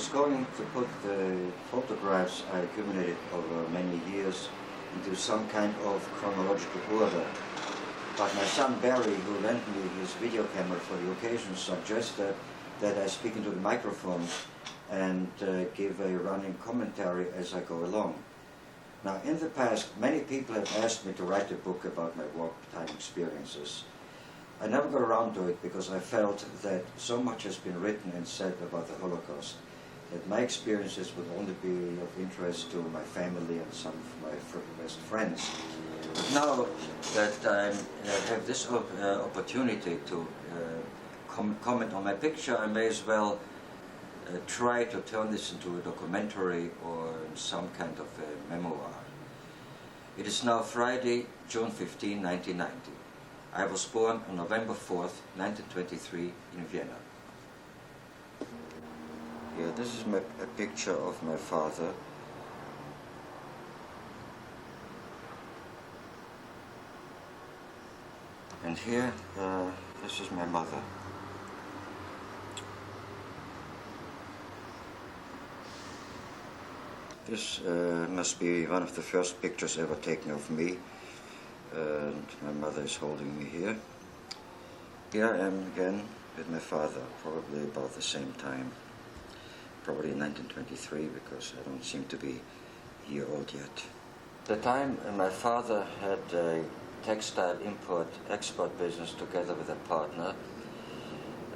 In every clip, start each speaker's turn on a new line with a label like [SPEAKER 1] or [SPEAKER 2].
[SPEAKER 1] was going to put the photographs I accumulated over many years into some kind of chronological order. But my son Barry, who lent me his video camera for the occasion, suggested that I speak into the microphone and give a running commentary as I go along. Now, in the past, many people have asked me to write a book about my wartime experiences. I never got around to it because I felt that so much has been written and said about the Holocaust that my experiences would only be of interest to my family and some of my best friends. But now that I have this opportunity to comment on my picture, I may as well try to turn this into a documentary or some kind of a memoir. It is now Friday, June 15, 1990. I was born on November 4th, 1923 in Vienna. Yeah, this is a picture of my father. And here, this is my mother. This must be one of the first pictures ever taken of me. And my mother is holding me here. Here I am again with my father, probably about the same time. Probably in 1923, because I don't seem to be year old yet. At the time, my father had a textile import-export business together with a partner.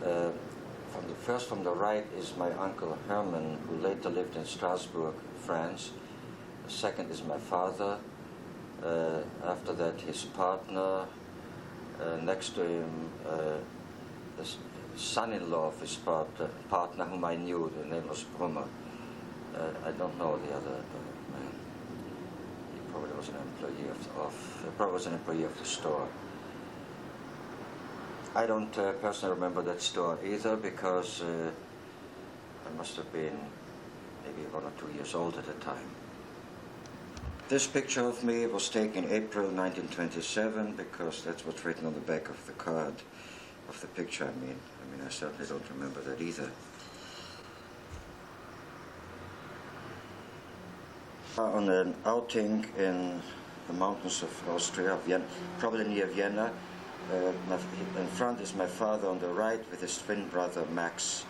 [SPEAKER 1] From the right is my uncle Herman, who later lived in Strasbourg, France. The second is my father. After that, his partner. Next to him, the son-in-law of his partner, whom I knew. The name was Brummer. I don't know the other man. He probably was an employee of the store. I don't personally remember that store either because I must have been maybe 1 or 2 years old at the time. This picture of me was taken in April 1927 because that's what's written on the back of the card of the picture. I mean, I certainly don't remember that either. On an outing in the mountains of Austria, Vienna, probably near Vienna. In front is my father on the right with his twin brother Max,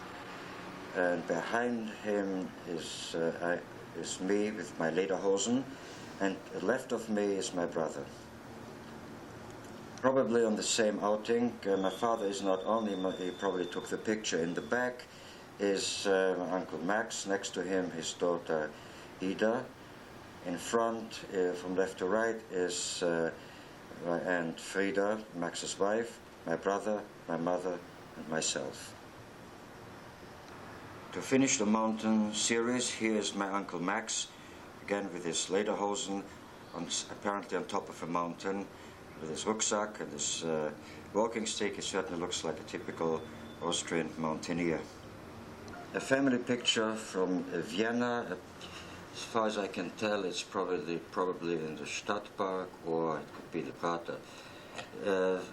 [SPEAKER 1] and behind him is me with my lederhosen, and left of me is my brother. Probably on the same outing, my father is not only, he probably took the picture. In the back is my uncle Max, next to him his daughter Ida. In front, from left to right, is my aunt Frida, Max's wife, my brother, my mother, and myself. To finish the mountain series, here is my uncle Max, again with his lederhosen, apparently on top of a mountain, with his rucksack and his walking stick. He certainly looks like a typical Austrian mountaineer. A family picture from Vienna. As far as I can tell, it's probably in the Stadtpark, or it could be the Prater.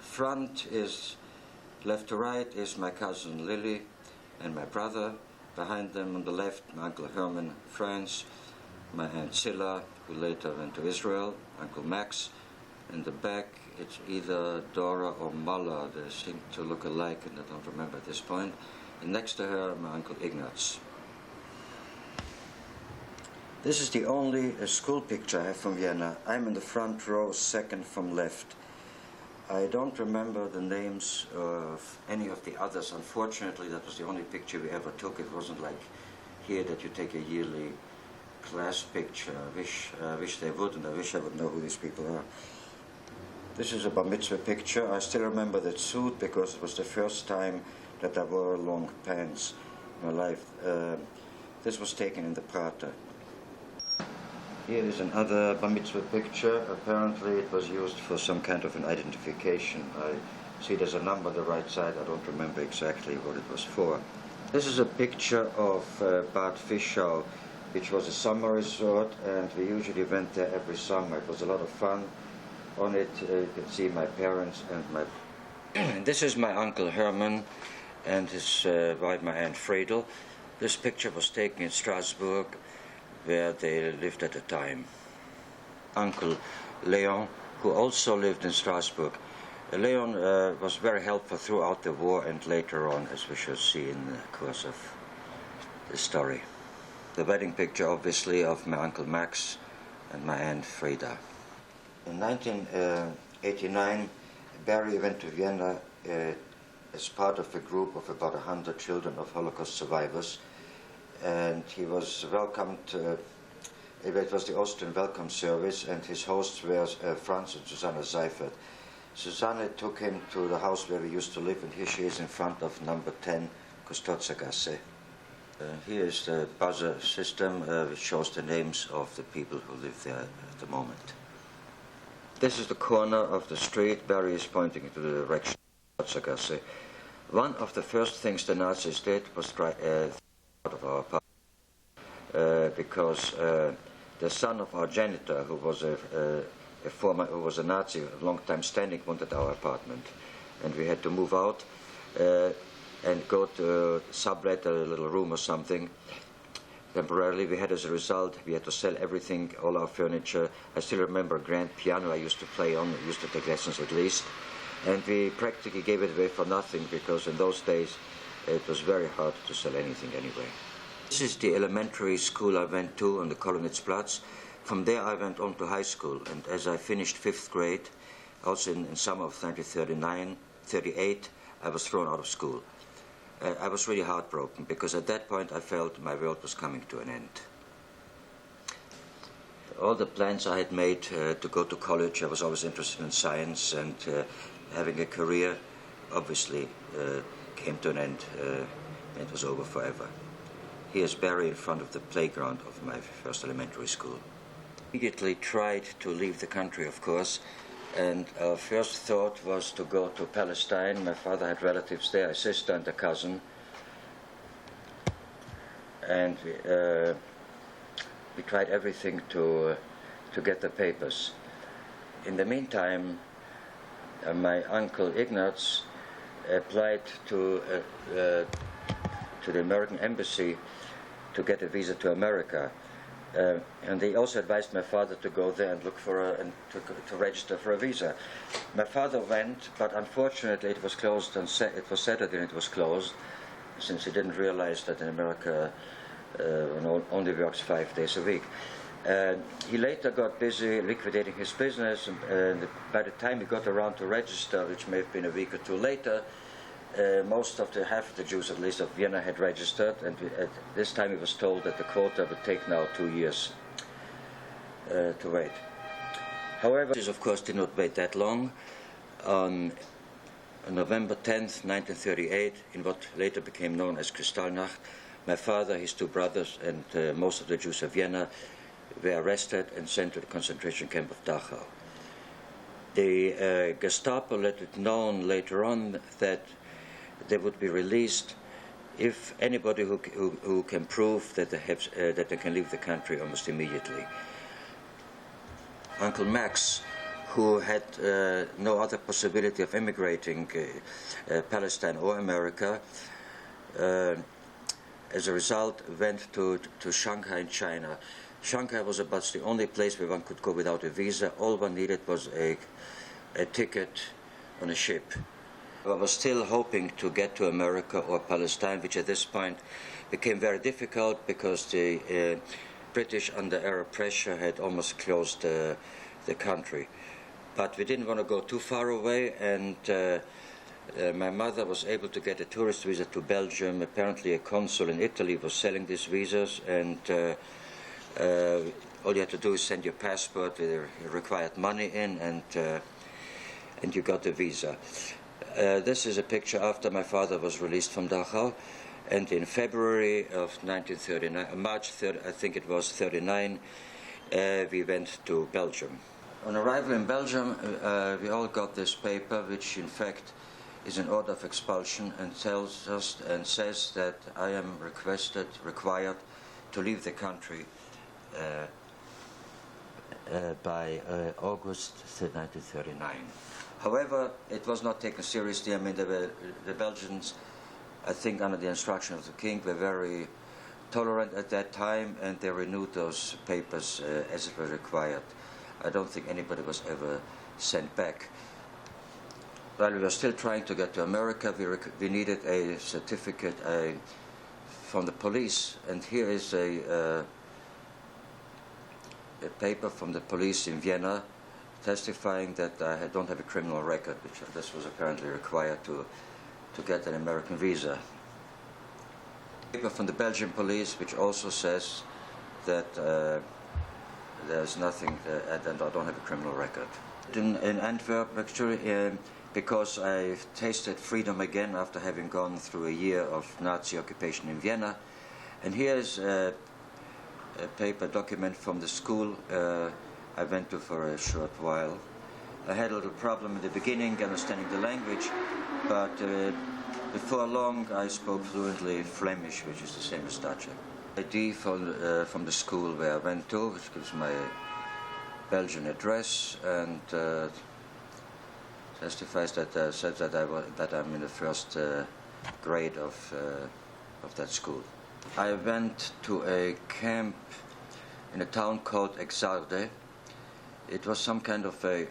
[SPEAKER 1] Front is, left to right, is my cousin Lily and my brother. Behind them on the left, my uncle Herman, France, my aunt Zilla, who later went to Israel, Uncle Max. In the back, it's either Dora or Mala. They seem to look alike, and I don't remember at this point. And next to her, my uncle Ignaz. This is the only school picture I have from Vienna. I'm in the front row, second from left. I don't remember the names of any of the others. Unfortunately, that was the only picture we ever took. It wasn't like here that you take a yearly class picture. I wish they would, and I wish I would know who these people are. This is a bar mitzvah picture. I still remember that suit because it was the first time that I wore long pants in my life. This was taken in the Prater. Here is another bar mitzvah picture. Apparently it was used for some kind of an identification. I see there's a number on the right side. I don't remember exactly what it was for. This is a picture of Bad Fischau, which was a summer resort, and we usually went there every summer. It was a lot of fun. On it you can see my parents and my... This is my uncle Herman and his wife, my aunt Friedel. This picture was taken in Strasbourg, where they lived at the time. Uncle Leon, who also lived in Strasbourg. Leon was very helpful throughout the war and later on, as we shall see in the course of the story. The wedding picture, obviously, of my Uncle Max and my Aunt Frida. In 1989, Barry went to Vienna as part of a group of about 100 children of Holocaust survivors, and he was welcomed. It was the Austrian welcome service, and his hosts were Franz and Susanne Seifert. Susanne took him to the house where we used to live, and here she is in front of number 10, Kustozergasse. Here is the buzzer system, which shows the names of the people who live there at the moment. This is the corner of the street. Barry is pointing into the direction of Kustozergasse. One of the first things the Nazis did was try out of our apartment, because the son of our janitor, who was who was a Nazi, a long time standing, wanted our apartment, and we had to move out and go to sublet a little room or something. Temporarily, we had, as a result, we had to sell everything, all our furniture. I still remember a grand piano I used to play on, I used to take lessons at least, and we practically gave it away for nothing, because in those days it was very hard to sell anything anyway. This is the elementary school I went to on the Kolonitzplatz. From there I went on to high school, and as I finished 5th grade, also in summer of 1938, I was thrown out of school. I was really heartbroken, because at that point I felt my world was coming to an end. All the plans I had made to go to college, I was always interested in science, and having a career obviously came to an end. It was over forever. Here's Barry in front of the playground of my first elementary school. Immediately tried to leave the country, of course, and our first thought was to go to Palestine. My father had relatives there, a sister and a cousin, and we tried everything to get the papers. In the meantime, my uncle Ignaz applied to the American embassy to get a visa to America. And they also advised my father to go there and look for to register for a visa. My father went, but unfortunately it was closed on it was Saturday and it was closed, since he didn't realize that in America one only works 5 days a week. He later got busy liquidating his business, and by the time he got around to register, which may have been a week or two later, half of the Jews, at least, of Vienna had registered, and at this time he was told that the quota would take now 2 years to wait. However, this of course did not wait that long. On November 10th, 1938, in what later became known as Kristallnacht, my father, his 2 brothers, and most of the Jews of Vienna were arrested and sent to the concentration camp of Dachau. The Gestapo let it known later on that they would be released if anybody who can prove that they can leave the country almost immediately. Uncle Max, who had no other possibility of immigrating Palestine or America, as a result went to Shanghai in China. Shanghai was about the only place where one could go without a visa. All one needed was a ticket on a ship. I was still hoping to get to America or Palestine, which at this point became very difficult because the British, under Arab pressure, had almost closed the country. But we didn't want to go too far away, and my mother was able to get a tourist visa to Belgium. Apparently a consul in Italy was selling these visas, and all you had to do is send your passport with the required money in, and you got the visa. This is a picture after my father was released from Dachau, and in February of 1939, March 3rd, I think it was, 39, we went to Belgium. On arrival in Belgium, we all got this paper, which in fact is an order of expulsion, and tells us and says that I am required to leave the country by August 1939. However, it was not taken seriously. I mean, the Belgians, I think under the instruction of the king, were very tolerant at that time, and they renewed those papers as it was required. I don't think anybody was ever sent back. While we were still trying to get to America, we needed a certificate from the police, and here is a paper from the police in Vienna testifying that I don't have a criminal record, which this was apparently required to get an American visa. A paper from the Belgian police which also says that there's nothing, and I don't have a criminal record. In Antwerp, actually, because I tasted freedom again after having gone through a year of Nazi occupation in Vienna. And here's a paper document from the school I went to for a short while. I had a little problem in the beginning understanding the language, but before long I spoke fluently Flemish, which is the same as Dutch. ID from the school where I went to, which gives my Belgian address, and testifies that said that I'm in the first grade of that school. I went to a camp in a town called Exarde. It was some kind of a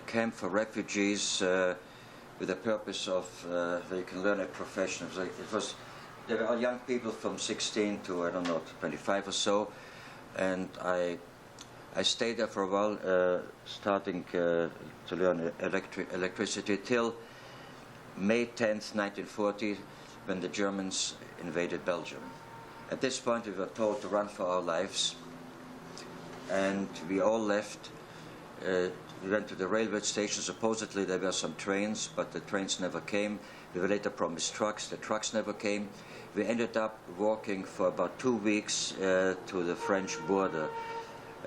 [SPEAKER 1] camp for refugees with the purpose of where you can learn a profession. There were young people from 16 to, I don't know, 25 or so, and I stayed there for a while, starting to learn electricity till May 10th, 1940, when the Germans invaded Belgium. At this point we were told to run for our lives, and we all left. We went to the railway station. Supposedly there were some trains, but the trains never came. We were later promised trucks. The trucks never came. We ended up walking for about 2 weeks to the French border.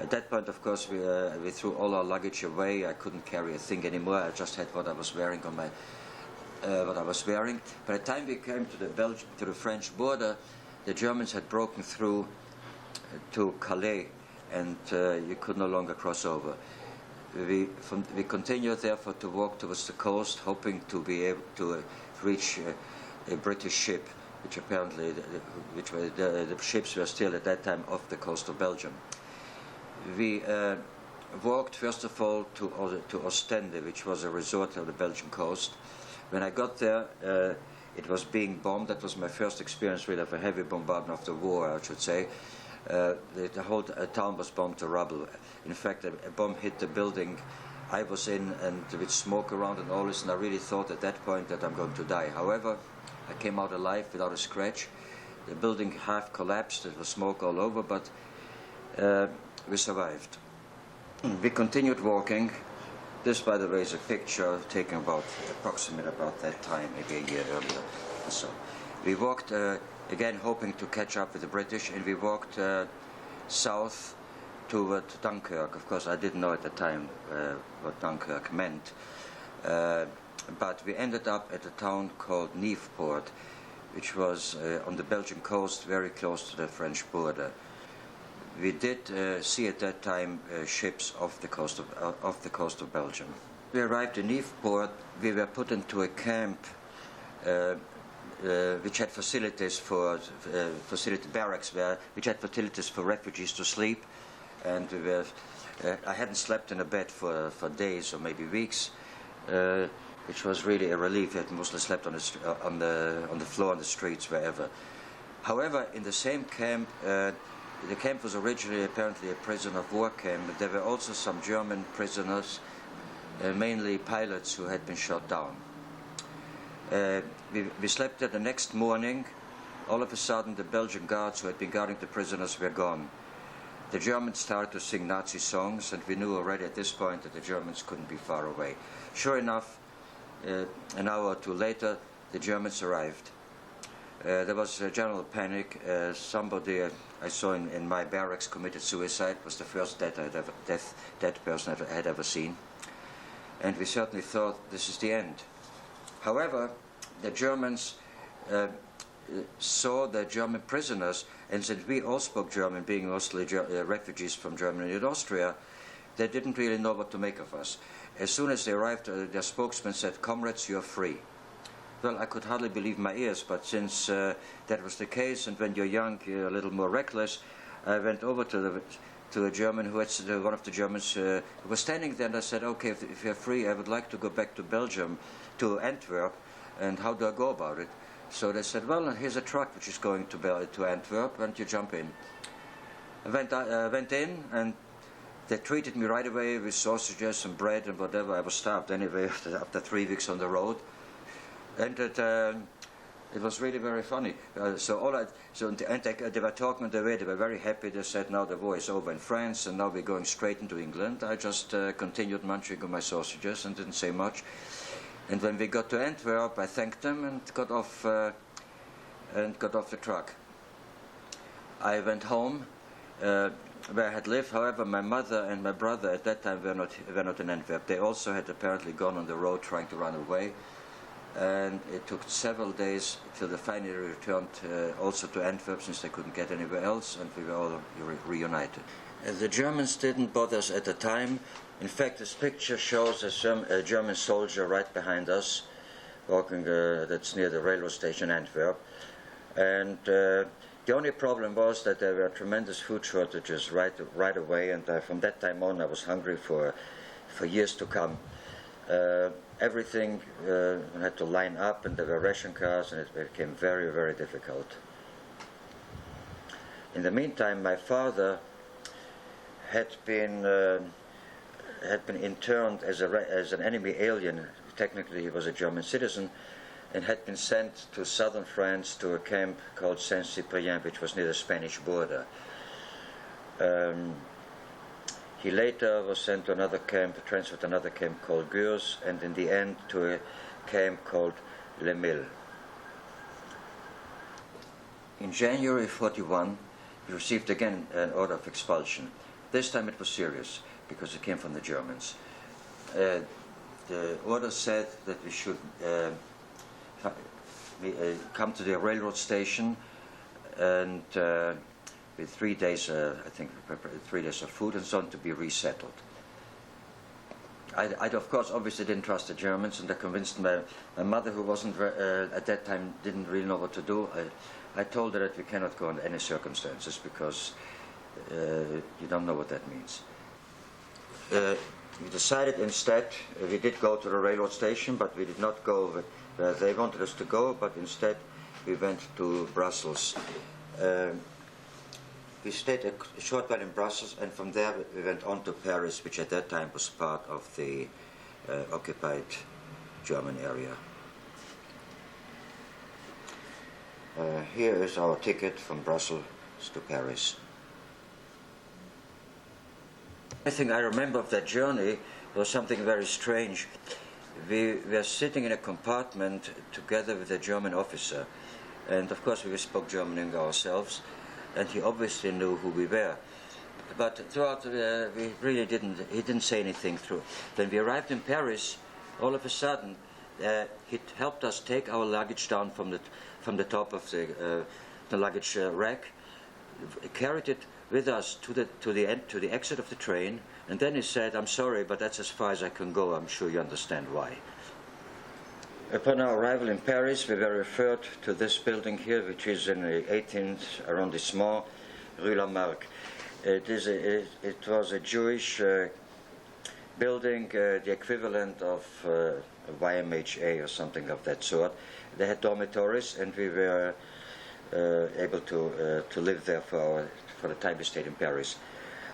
[SPEAKER 1] At that point, of course, we threw all our luggage away. I couldn't carry a thing anymore. I just had what I was wearing on my By the time we came to the French border, the Germans had broken through to Calais, and you could no longer cross over. We continued therefore to walk towards the coast, hoping to be able to reach a British ship, which apparently, the ships were still at that time off the coast of Belgium. We walked first of all to Ostende, which was a resort on the Belgian coast. When I got there, it was being bombed. That was my first experience really of a heavy bombardment of the war, I should say. The whole town was bombed to rubble. In fact, a bomb hit the building I was in, and with smoke around and all this, and I really thought at that point that I'm going to die. However, I came out alive without a scratch. The building half collapsed. There was smoke all over, but we survived. We continued walking. This, by the way, is a picture taken approximately about that time, maybe a year earlier or so. We walked, again, hoping to catch up with the British, and we walked south toward Dunkirk. Of course, I didn't know at the time what Dunkirk meant, but we ended up at a town called Nieuwpoort, which was on the Belgian coast, very close to the French border. We did see at that time ships off the coast of Belgium. We arrived in Nieuwpoort. We were put into a camp which had facilities for barracks, which had facilities for refugees to sleep, and I hadn't slept in a bed for days or maybe weeks, which was really a relief. I had mostly slept on the floor on the streets, wherever. However, in the same camp. The camp was originally apparently a prisoner of war camp, but there were also some German prisoners, mainly pilots who had been shot down. We slept there the next morning. All of a sudden, the Belgian guards who had been guarding the prisoners were gone. The Germans started to sing Nazi songs, and we knew already at this point that the Germans couldn't be far away. Sure enough, an hour or two later, the Germans arrived. There was a general panic. Somebody I saw in my barracks committed suicide. It was the first dead person I had ever seen. And we certainly thought this is the end. However, the Germans saw the German prisoners, and since we all spoke German, being mostly refugees from Germany and Austria, they didn't really know what to make of us. As soon as they arrived, their spokesman said, "Comrades, you're free." Well, I could hardly believe my ears, but since that was the case, and when you're young, you're a little more reckless, I went over to a German who had, one of the Germans who was standing there, and I said, okay, if you're free, I would like to go back to Belgium, to Antwerp, and how do I go about it? So they said, well, here's a truck which is going to Antwerp, and you jump in. I went in, and they treated me right away with sausages and bread and whatever. I was starved anyway after 3 weeks on the road. And it was really very funny. They were talking on the way. They were very happy. They said, now the war is over in France, and now we're going straight into England. I just continued munching on my sausages and didn't say much. And when we got to Antwerp, I thanked them and got off the truck. I went home, where I had lived. However, my mother and my brother at that time were not in Antwerp. They also had apparently gone on the road trying to run away. And it took several days till they finally returned also to Antwerp, since they couldn't get anywhere else, and we were all reunited. The Germans didn't bother us at the time. In fact, this picture shows a German soldier right behind us, walking, that's near the railroad station in Antwerp. And the only problem was that there were tremendous food shortages right away, and from that time on I was hungry for years to come. Everything had to line up, and there were ration cars, and it became very, very difficult. In the meantime, my father had been interned as an enemy alien. Technically, he was a German citizen, and had been sent to southern France to a camp called Saint-Cyprien, which was near the Spanish border. He later was sent to another camp, transferred to another camp called Gurs, and in the end to a camp called Les Milles. In January '41, we received again an order of expulsion. This time it was serious, because it came from the Germans. The order said that we should come to the railroad station, and with 3 days, I think, 3 days of food and so on, to be resettled. I of course, obviously didn't trust the Germans, and I convinced my mother, who wasn't, at that time, didn't really know what to do. I told her that we cannot go under any circumstances, because you don't know what that means. We decided instead, we did go to the railroad station, but we did not go where they wanted us to go, but instead we went to Brussels. We stayed a short while in Brussels, and from there we went on to Paris, which at that time was part of the occupied German area. Here is our ticket from Brussels to Paris. I think I remember of that journey was something very strange. We were sitting in a compartment together with a German officer, and of course we spoke German ourselves, and he obviously knew who we were. But throughout, we really he didn't say anything through. When we arrived in Paris, all of a sudden, he helped us take our luggage down from the top of the luggage rack, carried it with us to the exit of the train, and then he said, "I'm sorry, but that's as far as I can go. I'm sure you understand why." Upon our arrival in Paris, we were referred to this building here, which is in the 18th arrondissement, Rue Lamarck. It was a Jewish building, the equivalent of YMHA or something of that sort. They had dormitories, and we were able to live there for the time we stayed in Paris.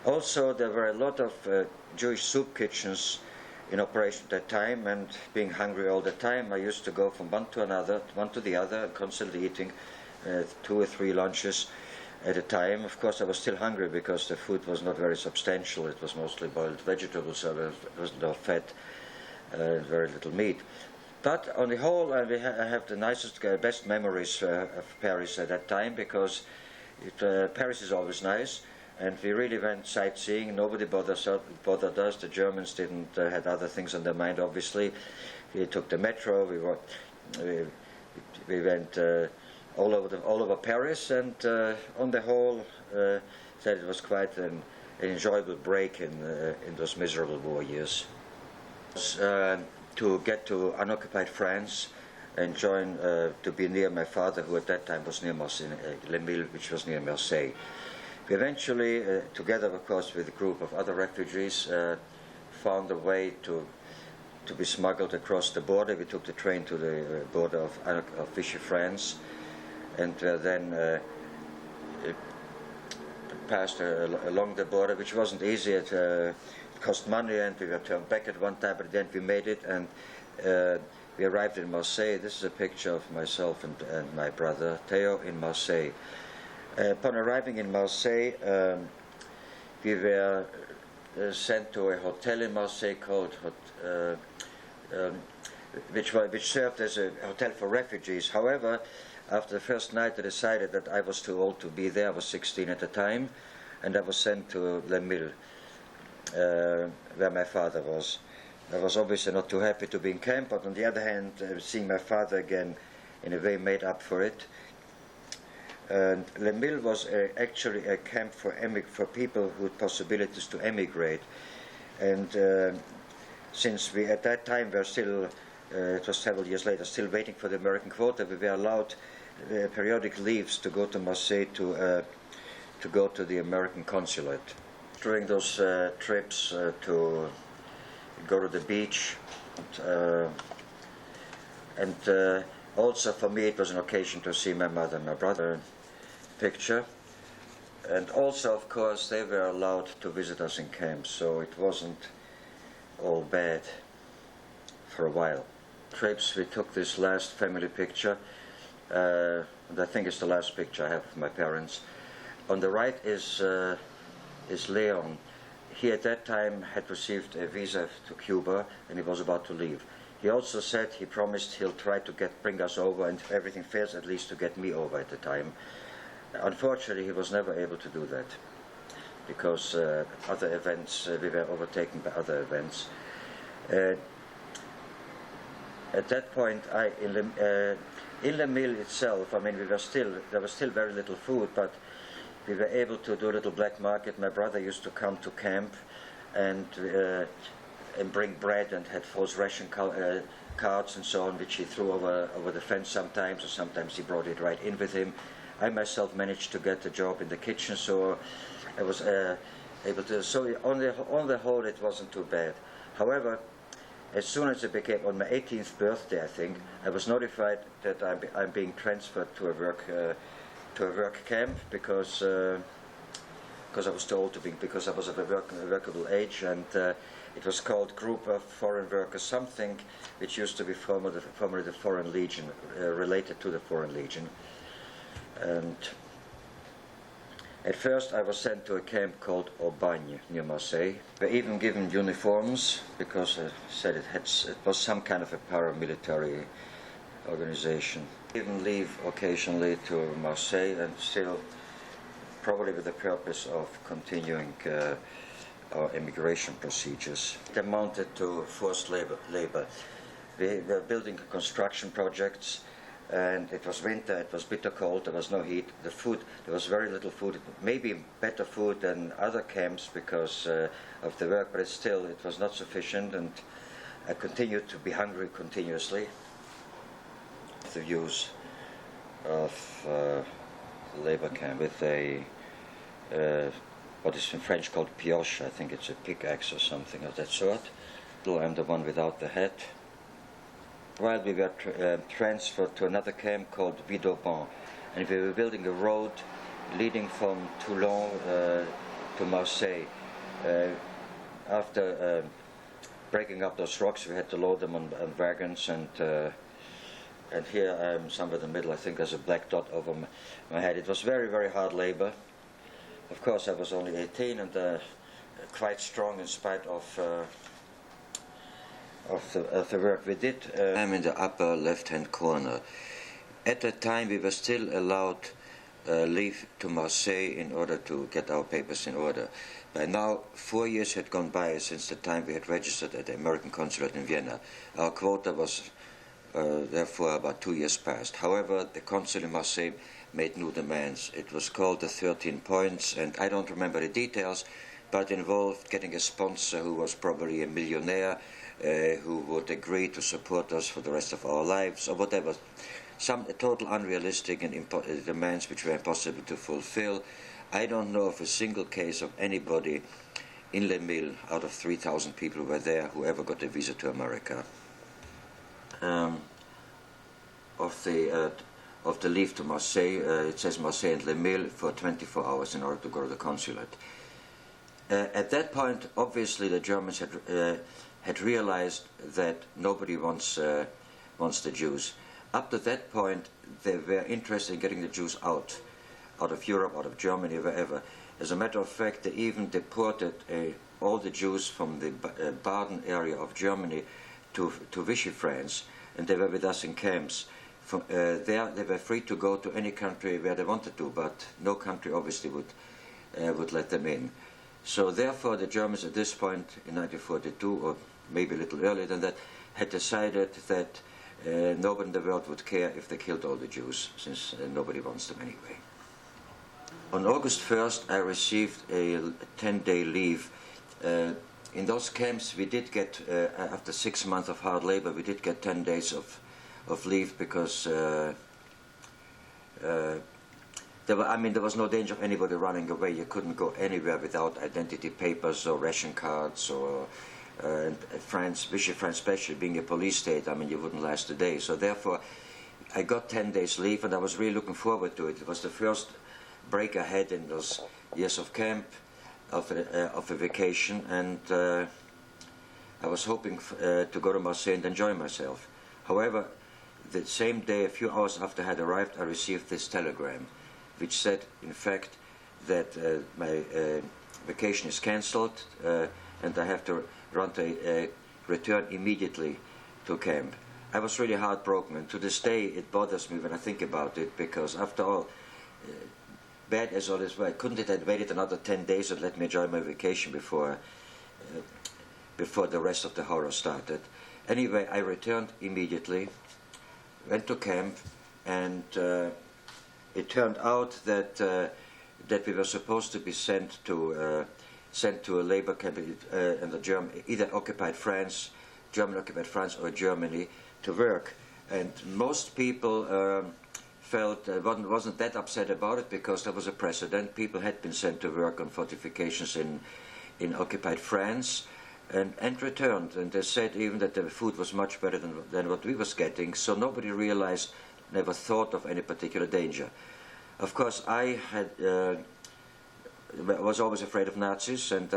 [SPEAKER 1] Also, there were a lot of Jewish soup kitchens in operation at that time, and being hungry all the time, I used to go from one to the other, constantly eating 2 or 3 lunches at a time. Of course, I was still hungry because the food was not very substantial. It was mostly boiled vegetables, so there was no fat, very little meat. But on the whole, I have the nicest, best memories of Paris at that time, because Paris is always nice. And we really went sightseeing. Nobody bothered us. The Germans didn't had other things on their mind. Obviously, we took the metro. We went all over Paris, and on the whole, that it was quite an enjoyable break in those miserable war years. To get to unoccupied France, and join to be near my father, who at that time was near Marseille, Les Milles, which was near Marseille. We eventually, together of course with a group of other refugees, found a way to be smuggled across the border. We took the train to the border of Vichy, France, and then passed along the border, which wasn't easy. It cost money, and we were turned back at one time, but then we made it, and we arrived in Marseille. This is a picture of myself and my brother Theo in Marseille. Upon arriving in Marseille, we were sent to a hotel in Marseille called which served as a hotel for refugees. However, after the first night, I decided that I was too old to be there. I was 16 at the time, and I was sent to Les Milles, where my father was. I was obviously not too happy to be in camp, but on the other hand, seeing my father again in a way made up for it. And Les Milles was actually a camp for people with possibilities to emigrate. And since we at that time were still, it was several years later, still waiting for the American quota, we were allowed periodic leaves to go to Marseille to go to the American consulate. During those trips to go to the beach, and also for me it was an occasion to see my mother and my brother. Picture. And also, of course, they were allowed to visit us in camp, so it wasn't all bad for a while. Trips, we took this last family picture, and I think it's the last picture I have of my parents. On the right is Leon. He at that time had received a visa to Cuba, and he was about to leave. He also said he promised he'll try to bring us over, and if everything fails, at least to get me over at the time. Unfortunately, he was never able to do that because other events, we were overtaken by other events. At that point, in Les Milles itself, I mean, there was still very little food, but we were able to do a little black market. My brother used to come to camp and bring bread, and had false ration cards and so on, which he threw over the fence sometimes, or sometimes he brought it right in with him. I myself managed to get a job in the kitchen, so I was able to. So on the whole, it wasn't too bad. However, as soon as it became on my 18th birthday, I think, I was notified that I'm being transferred to a work camp because I was too old to be, because I was of a workable age, and it was called Group of Foreign Workers, something which used to be formerly the Foreign Legion, related to the Foreign Legion. And at first I was sent to a camp called Aubagne near Marseille. We were even given uniforms because I said it was some kind of a paramilitary organization. Even leave occasionally to Marseille, and still probably with the purpose of continuing our immigration procedures. It amounted to forced labor. We were building construction projects, and it was winter, it was bitter cold, there was no heat. The food, there was very little food, maybe better food than other camps because of the work, but it was not sufficient, and I continued to be hungry continuously. The use of labor camp with a, what is in French called pioche, I think it's a pickaxe or something of that sort. I'm the one without the hat. While we were transferred to another camp called Vidauban, and we were building a road leading from Toulon to Marseille. After breaking up those rocks, we had to load them on wagons, and here I am somewhere in the middle. I think there's a black dot over my head. It was very, very hard labor. Of course, I was only 18 and quite strong in spite of the work we did. I'm in the upper left-hand corner. At that time, we were still allowed leave to Marseille in order to get our papers in order. By now, 4 years had gone by since the time we had registered at the American consulate in Vienna. Our quota was therefore about 2 years past. However, the consul in Marseille made new demands. It was called the 13 points, and I don't remember the details, but involved getting a sponsor who was probably a millionaire, who would agree to support us for the rest of our lives, or whatever. Some total unrealistic and demands which were impossible to fulfill. I don't know of a single case of anybody in Les Milles, out of 3,000 people who were there, who ever got a visa to America. Of the leave to Marseille, it says Marseille and Les Milles for 24 hours in order to go to the consulate. At that point, obviously, the Germans had realized that nobody wants the Jews. Up to that point, they were interested in getting the Jews out of Europe, out of Germany, wherever. As a matter of fact, they even deported all the Jews from the Baden area of Germany to Vichy, France, and they were with us in camps. From there, they were free to go to any country where they wanted to, but no country obviously would let them in. So therefore, the Germans at this point in 1942, or maybe a little earlier than that, had decided that nobody in the world would care if they killed all the Jews, since nobody wants them anyway. On August 1st, I received a 10-day leave. In those camps, we did get, after 6 months of hard labor, we did get 10 days of leave because there was no danger of anybody running away. You couldn't go anywhere without identity papers or ration cards, or France, Vichy France especially, being a police state, you wouldn't last a day. So therefore, I got 10 days leave, and I was really looking forward to it. It was the first break I had in those years of camp, of a vacation, and I was hoping to go to Marseille and enjoy myself. However, the same day, a few hours after I had arrived, I received this telegram, which said, in fact, that my vacation is cancelled and I have to return immediately to camp. I was really heartbroken, and to this day it bothers me when I think about it, because after all, bad as all this was, couldn't it have waited another 10 days and let me enjoy my vacation before the rest of the horror started? Anyway, I returned immediately, went to camp, and it turned out that we were supposed to be sent to a labor camp in either occupied France, German occupied France, or Germany, to work. And most people wasn't that upset about it, because there was a precedent. People had been sent to work on fortifications in occupied France and returned, and they said even that the food was much better than what we was getting, so nobody realized, never thought of any particular danger. Of course, I was always afraid of Nazis, and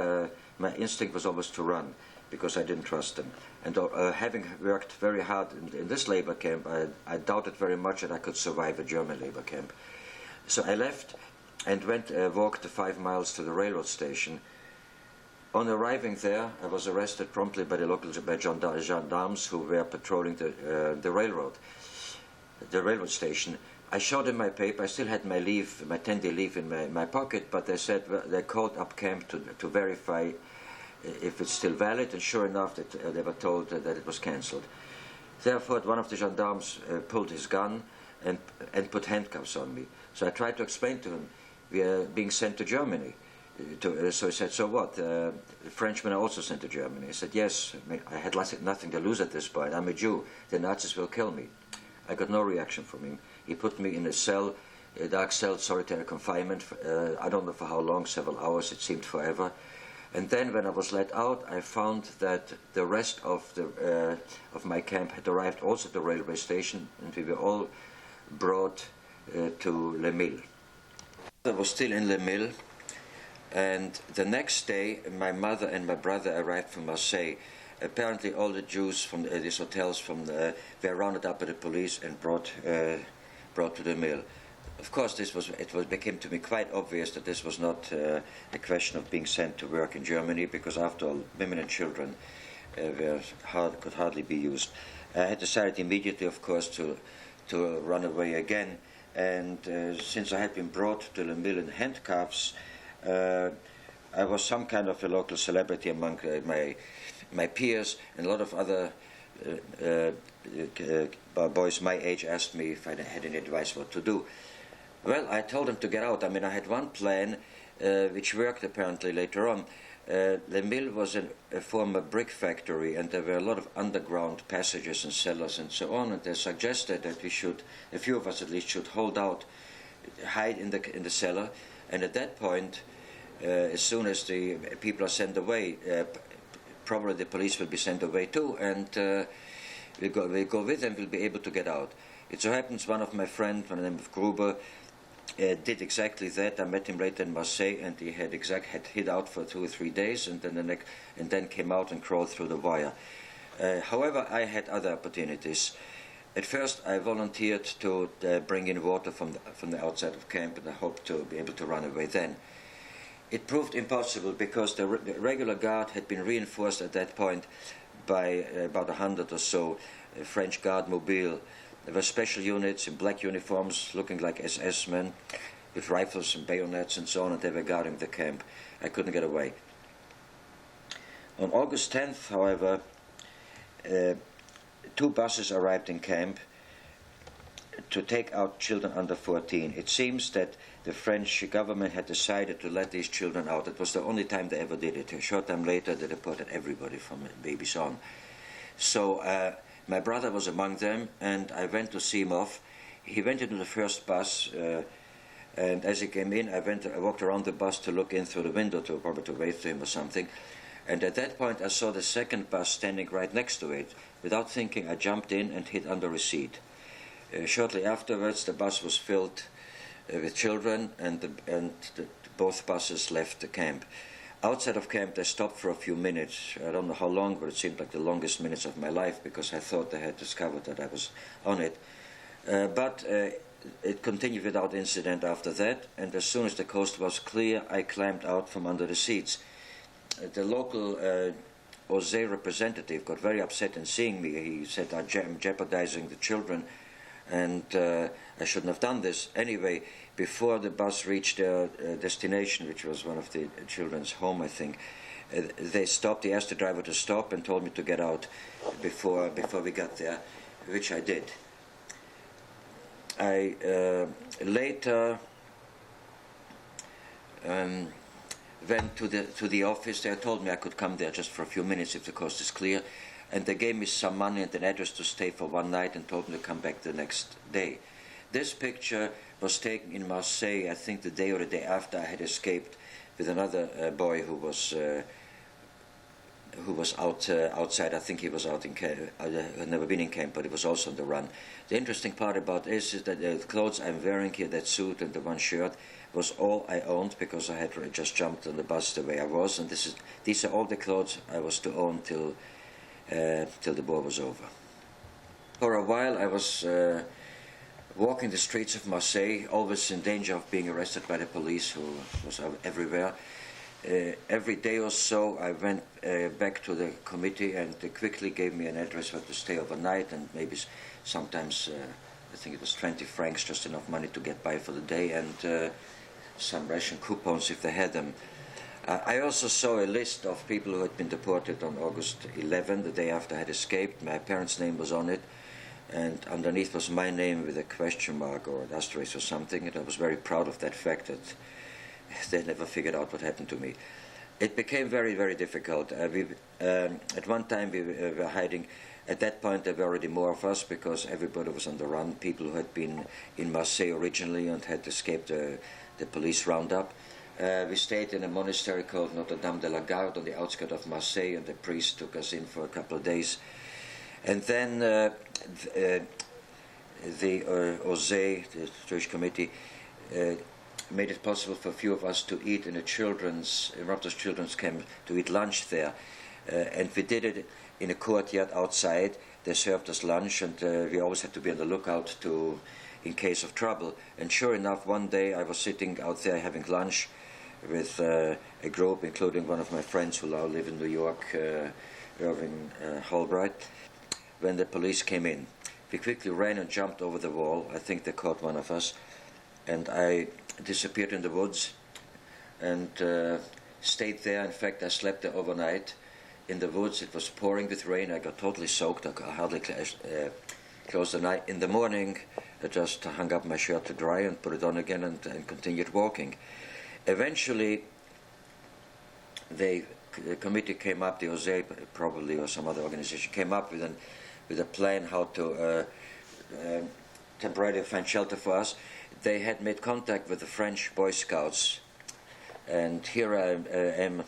[SPEAKER 1] my instinct was always to run, because I didn't trust them. And having worked very hard in this labor camp, I doubted very much that I could survive a German labor camp. So I left and walked 5 miles to the railroad station. On arriving there, I was arrested promptly by the local gendarmes who were patrolling the railroad station. I showed them my paper. I still had my 10-day leave in my pocket, but they said they called up camp to verify if it's still valid, and sure enough, they were told that it was cancelled. Therefore, one of the gendarmes pulled his gun and put handcuffs on me. So I tried to explain to him, we are being sent to Germany. So he said, so what? The Frenchmen are also sent to Germany. I said, yes. I had nothing to lose at this point. I'm a Jew. The Nazis will kill me. I got no reaction from him. He put me in a dark cell, solitary confinement. I don't know for how long, several hours. It seemed forever. And then when I was let out, I found that the rest of my camp had arrived also at the railway station, and we were all brought to Les Milles. I was still in Les Milles, and the next day my mother and my brother arrived from Marseille. Apparently all the Jews from these hotels were rounded up by the police and brought to the mill. Of course, it became to me quite obvious that this was not a question of being sent to work in Germany, because after all, women and children could hardly be used. I had decided immediately, of course, to run away again, and since I had been brought to the mill in handcuffs, I was some kind of a local celebrity among my peers, and a lot of other boys my age asked me if I had any advice what to do. Well, I told them to get out. I had one plan. which worked apparently later on. The mill was a former brick factory, and there were a lot of underground passages and cellars and so on, and they suggested that we should, a few of us at least, should hold out, hide in the cellar, and at that point, as soon as the people are sent away, probably the police will be sent away too, and we'll go with them, we'll be able to get out. It so happens one of my friends, by the name of Gruber, did exactly that. I met him later in Marseille, and he had hid out for 2 or 3 days, and then came out and crawled through the wire. However, I had other opportunities. At first, I volunteered to bring in water from the outside of camp, and I hoped to be able to run away then. It proved impossible because the regular guard had been reinforced at that point by about 100 or so French guard mobile. There were special units in black uniforms looking like SS men with rifles and bayonets and so on, and they were guarding the camp. I couldn't get away. On August 10th, however, 2 buses arrived in camp to take out children under 14. It seems that the French government had decided to let these children out. It was the only time they ever did it. A short time later, they deported everybody from babies on. So my brother was among them, and I went to see him off. He went into the first bus, and as he came in, I walked around the bus to look in through the window, probably to wave to him or something. And at that point, I saw the second bus standing right next to it. Without thinking, I jumped in and hid under a seat. Shortly afterwards, the bus was filled with children, and both buses left the camp. Outside of camp, they stopped for a few minutes. I don't know how long, but it seemed like the longest minutes of my life because I thought they had discovered that I was on it. But it continued without incident after that, and as soon as the coast was clear, I climbed out from under the seats. The local Osé representative got very upset in seeing me. He said, I'm jeopardizing the children, and I shouldn't have done this. Anyway, before the bus reached their destination, which was one of the children's home, I think, they stopped. He asked the driver to stop and told me to get out before we got there, which I did. I later went to the office. They told me I could come there just for a few minutes if the coast is clear, and they gave me some money and an address to stay for one night and told me to come back the next day. This picture was taken in Marseille, I think the day or the day after I had escaped with another boy who was outside. I think he was out in camp. I had never been in camp, but he was also on the run. The interesting part about this is that the clothes I'm wearing here, that suit and the one shirt, was all I owned because I had just jumped on the bus the way I was, and these are all the clothes I was to own till the war was over. For a while I was walking the streets of Marseille, always in danger of being arrested by the police, who was everywhere. Every day or so I went back to the committee, and they quickly gave me an address where to stay overnight, and maybe sometimes I think it was 20 francs, just enough money to get by for the day, and some ration coupons if they had them. I also saw a list of people who had been deported on August 11, the day after I had escaped. My parents' name was on it, and underneath was my name with a question mark or an asterisk or something, and I was very proud of that fact that they never figured out what happened to me. It became very, very difficult. At one time we were hiding. At that point there were already more of us because everybody was on the run, people who had been in Marseille originally and had escaped the police roundup. We stayed in a monastery called Notre Dame de la Garde on the outskirts of Marseille, and the priest took us in for a couple of days. And then the Osé, the Jewish committee, made it possible for a few of us to eat in Rotterdam's children's camp, to eat lunch there. And we did it in a courtyard outside. They served us lunch, and we always had to be on the lookout in case of trouble. And sure enough, one day I was sitting out there having lunch with a group, including one of my friends who now live in New York, Irving Holbright, when the police came in. We quickly ran and jumped over the wall. I think they caught one of us, and I disappeared in the woods and stayed there. In fact, I slept there overnight in the woods. It was pouring with rain. I got totally soaked. I hardly closed the eye. In the morning, I just hung up my shirt to dry and put it on again and continued walking.
[SPEAKER 2] Eventually, the committee came up, the OSE probably or some other organization came up with a plan how to temporarily find shelter for us. They had made contact with the French Boy Scouts, and here I am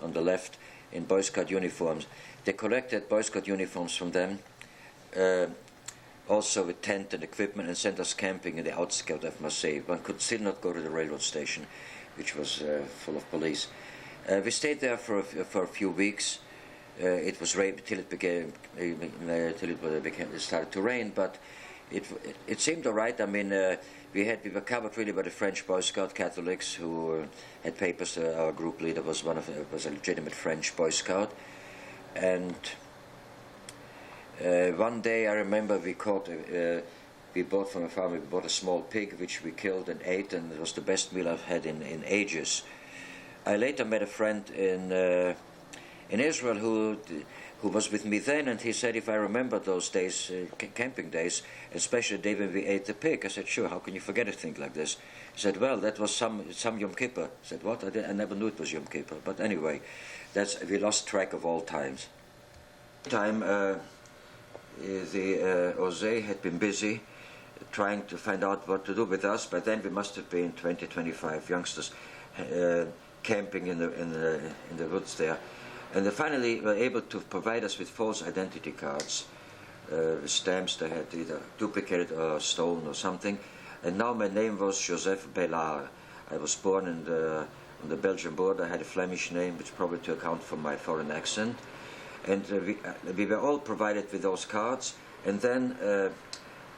[SPEAKER 2] on the left in Boy Scout uniforms. They collected Boy Scout uniforms from them, also with tent and equipment, and sent us camping in the outskirts of Marseille. One could still not go to the railroad station, which was full of police. We stayed there for a few weeks. It was rain till it started to rain, but it seemed all right. I mean, we were covered really by the French Boy Scout Catholics who had papers. Our group leader was was a legitimate French Boy Scout, and one day I remember we bought from a farm. We bought a small pig which we killed and ate, and it was the best meal I've had in ages. I later met a friend in Israel who was with me then, and he said, if I remember those days, camping days, especially the day when we ate the pig, I said, sure, how can you forget a thing like this? He said, well, that was some Yom Kippur. I said, what? I never knew it was Yom Kippur. But anyway, we lost track of all times. The OSE had been busy trying to find out what to do with us. By then we must have been 20, 25 youngsters camping in the woods there. And they finally were able to provide us with false identity cards, with stamps they had either duplicated or stolen or something. And now my name was Joseph Bellard. I was born on the Belgian border. I had a Flemish name, which probably to account for my foreign accent. And we were all provided with those cards. And then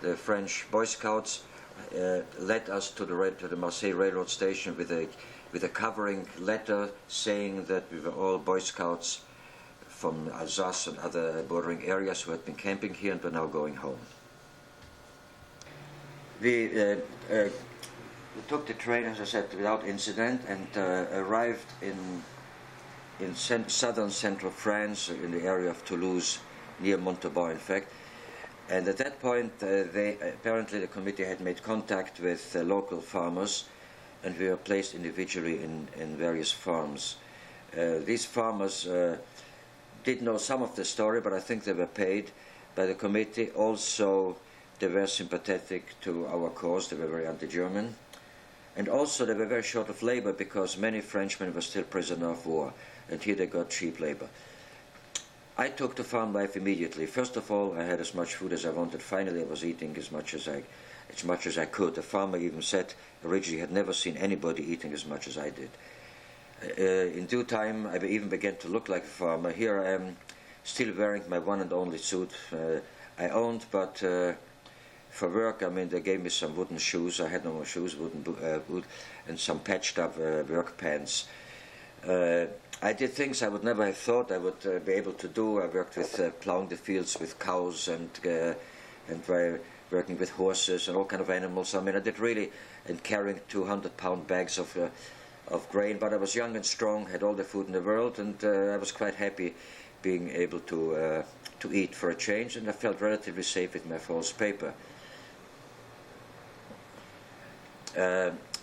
[SPEAKER 2] the French Boy Scouts led us to the Marseille railroad station with a covering letter saying that we were all Boy Scouts from Alsace and other bordering areas who had been camping here and were now going home. We took the train, as I said, without incident, and arrived in southern central France, in the area of Toulouse, near Montauban, in fact. And at that point, apparently the committee had made contact with local farmers, and we were placed individually in various farms. These farmers did know some of the story, but I think they were paid by the committee. Also, they were sympathetic to our cause. They were very anti-German. And also, they were very short of labor because many Frenchmen were still prisoners of war, and here they got cheap labor. I took to farm life immediately. First of all, I had as much food as I wanted. Finally, I was eating as much as I could. The farmer even said originally had never seen anybody eating as much as I did. In due time, I even began to look like a farmer. Here I am, still wearing my one and only suit I owned, but for work, I mean, they gave me some wooden shoes. I had no more shoes, wooden boot, and some patched up work pants. I did things I would never have thought I would be able to do. I worked with plowing the fields with cows and working with horses and all kind of animals. I mean, I did really, and carrying 200-pound bags of grain. But I was young and strong, had all the food in the world, and I was quite happy being able to eat for a change, and I felt relatively safe with my false paper.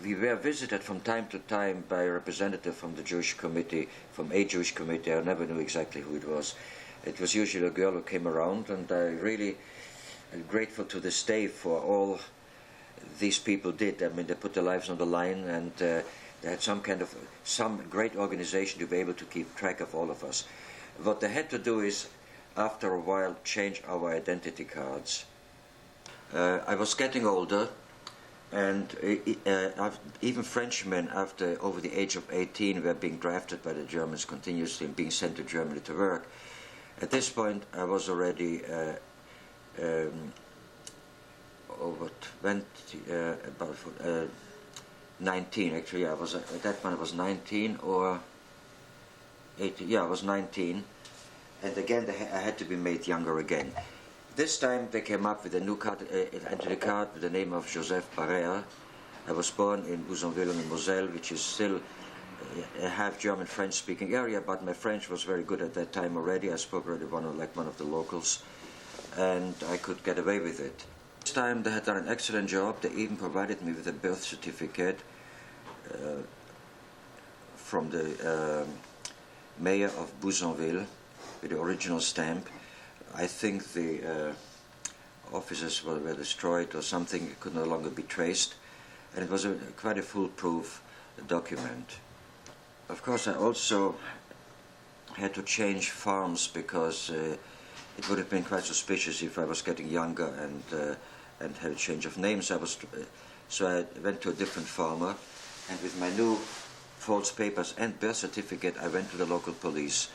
[SPEAKER 2] We were visited from time to time by a representative from the Jewish committee, from a Jewish committee. I never knew exactly who it was. It was usually a girl who came around, and I really am grateful to this day for all these people did. I mean, they put their lives on the line, and they had some great organization to be able to keep track of all of us. What they had to do is, after a while, change our identity cards. I was getting older, and even Frenchmen over the age of 18 were being drafted by the Germans continuously and being sent to Germany to work. At this point, I was already about 19. Actually, I was at that point I was 19 or 18. Yeah, I was 19, and again I had to be made younger again. This time they came up with a new card, identity card with the name of Joseph Barrère. I was born in Bouzonville in Moselle, which is still a half German French-speaking area, but my French was very good at that time already. I spoke already like one of the locals, and I could get away with it. This time they had done an excellent job. They even provided me with a birth certificate. from the mayor of Bouzonville with the original stamp. I think the offices were destroyed or something, it could no longer be traced, and it was quite a foolproof document. Of course, I also had to change farms because it would have been quite suspicious if I was getting younger and had a change of names. So I went to a different farmer, and with my new false papers and birth certificate, I went to the local police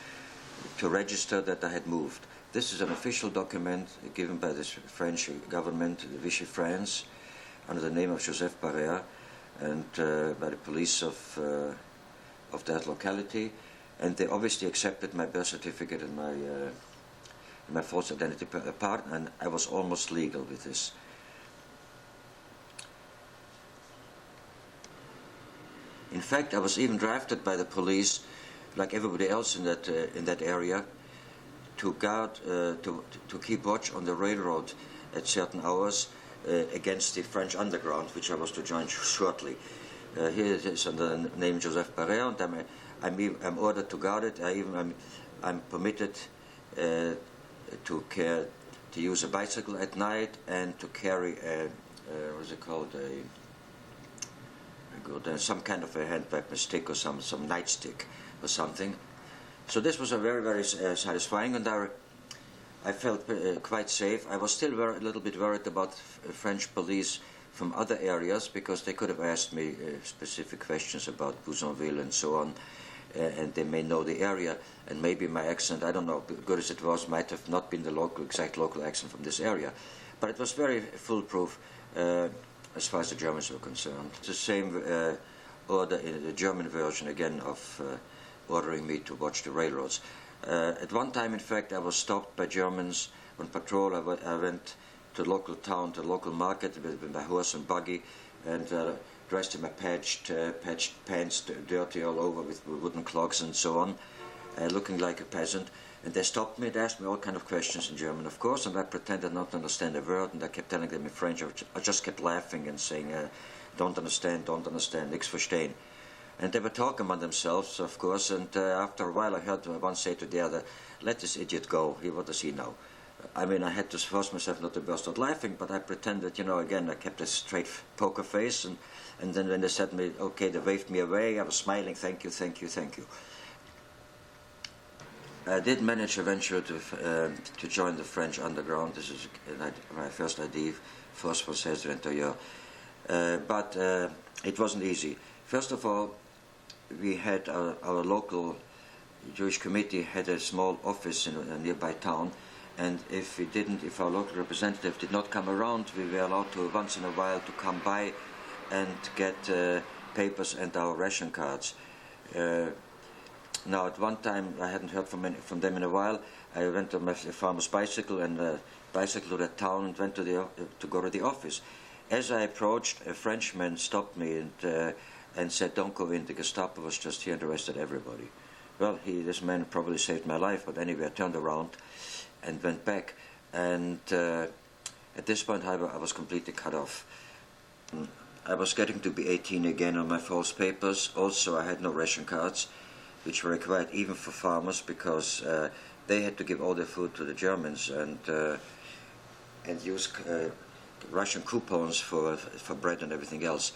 [SPEAKER 2] to register that I had moved. This is an official document given by the French government, the Vichy France, under the name of Joseph Barrère, and by the police of that locality. And they obviously accepted my birth certificate and my false identity part, and I was almost legal with this. In fact, I was even drafted by the police, like everybody else in that area, to guard, to keep watch on the railroad at certain hours against the French underground, which I was to join shortly. Here it is under the name Joseph Barrère, and I'm ordered to guard it. I'm permitted to use a bicycle at night and to carry what's it called, some kind of a hand weapon stick or some nightstick or something. So this was a very, very satisfying, and I felt quite safe. I was still a little bit worried about French police from other areas, because they could have asked me specific questions about Bouzonville and so on, and they may know the area, and maybe my accent, I don't know, good as it was, might have not been the exact local accent from this area. But it was very foolproof as far as the Germans were concerned. It's the same order in the German version, again, of ordering me to watch the railroads. At one time, in fact, I was stopped by Germans on patrol. I went to the local town, to the local market with my horse and buggy, and dressed in my patched pants, dirty all over with wooden clogs and so on, looking like a peasant. And they stopped me, they asked me all kind of questions in German, of course, and I pretended not to understand a word, and I kept telling them in French. I just kept laughing and saying, don't understand, nichts verstehen. And they were talking among themselves, of course, and after a while I heard one say to the other, let this idiot go, what does he know? I mean, I had to force myself not to burst out laughing, but I pretended, again, I kept a straight poker face, and then when they said me, okay, they waved me away, I was smiling, thank you, thank you, thank you. I did manage eventually to join the French underground. This is my first ID, Force Française de l'Intérieur. But it wasn't easy. First of all, we had our local Jewish committee had a small office in a nearby town, and if our local representative did not come around, we were allowed to once in a while to come by and get papers and our ration cards. Now, at one time, I hadn't heard from them in a while. I went on my farmer's bicycle and bicycled to the town and went to go to the office. As I approached, a Frenchman stopped me and said, "Don't go in. The Gestapo was just here and arrested everybody." Well, this man probably saved my life, but anyway, I turned around and went back. And at this point, however, I was completely cut off. I was getting to be 18 again on my false papers. Also, I had no ration cards, which were required even for farmers, because they had to give all their food to the Germans and use Russian coupons for bread and everything else.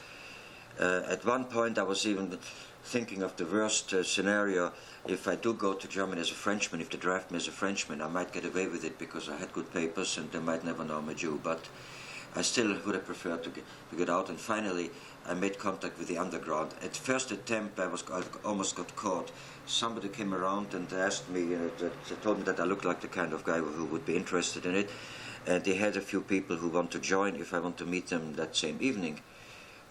[SPEAKER 2] At one point I was even thinking of the worst scenario. If I do go to Germany as a Frenchman, if they draft me as a Frenchman, I might get away with it because I had good papers and they might never know I'm a Jew. But I still would have preferred to get out, and finally I made contact with the underground. At first attempt I almost got caught. Somebody came around and asked me, told me that I looked like the kind of guy who would be interested in it. And they had a few people who want to join if I want to meet them that same evening,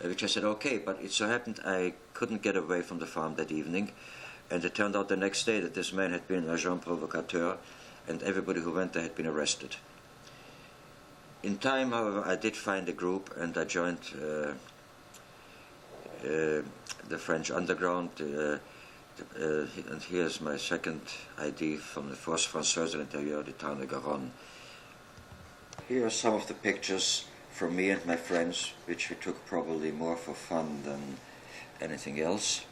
[SPEAKER 2] which I said okay, but it so happened I couldn't get away from the farm that evening, and it turned out the next day that this man had been an agent provocateur, and everybody who went there had been arrested. In time, however, I did find a group, and I joined the French underground, and here's my second ID from the Force Française de l'Intérieur, the town of Garonne. Here are some of the pictures from me and my friends, which we took probably more for fun than anything else.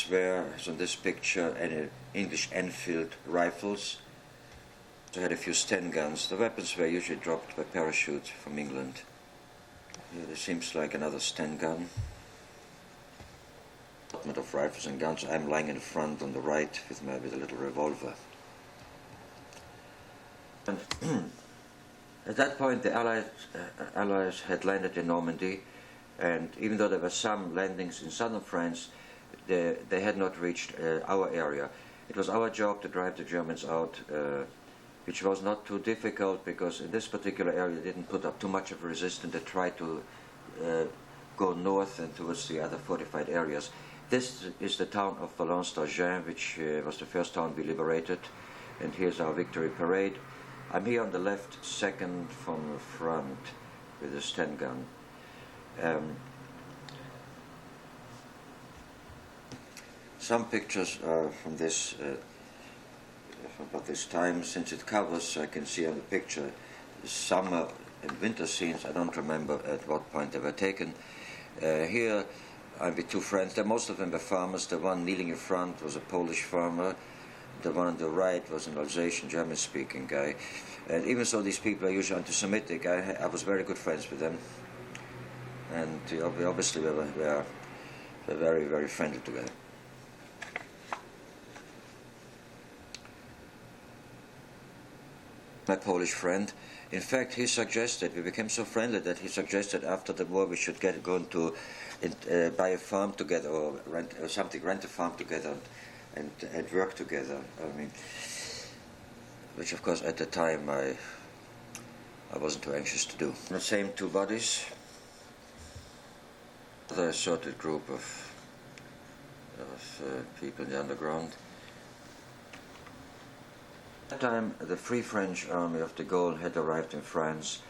[SPEAKER 2] These were, as on this picture, English Enfield rifles. They had a few Sten guns. The weapons were usually dropped by parachute from England. Here there seems like another Sten gun. Assortment of rifles and guns. I'm lying in the front on the right with a little revolver. And at that point the Allies had landed in Normandy, and even though there were some landings in southern France, they had not reached our area. It was our job to drive the Germans out, which was not too difficult, because in this particular area they didn't put up too much of a resistance. They tried to go north and towards the other fortified areas. This is the town of Valence-d'Argent, which was the first town we liberated, and here's our victory parade. I'm here on the left, second from the front, with a Sten gun. Some pictures are from this about this time, since it covers, I can see on the picture, summer and winter scenes. I don't remember at what point they were taken. Here I'm with two friends. Most of them were farmers. The one kneeling in front was a Polish farmer. The one on the right was an Alsatian German-speaking guy. And even so, these people are usually anti-Semitic. I was very good friends with them. And obviously we were very, very friendly together. My Polish friend, in fact, he suggested, we became so friendly that he suggested after the war we should go into buy a farm together, or rent a farm together, and work together. I mean, which of course at the time I wasn't too anxious to do. The same two bodies, another assorted group of people in the underground. At that time, the Free French Army of de Gaulle had arrived in France,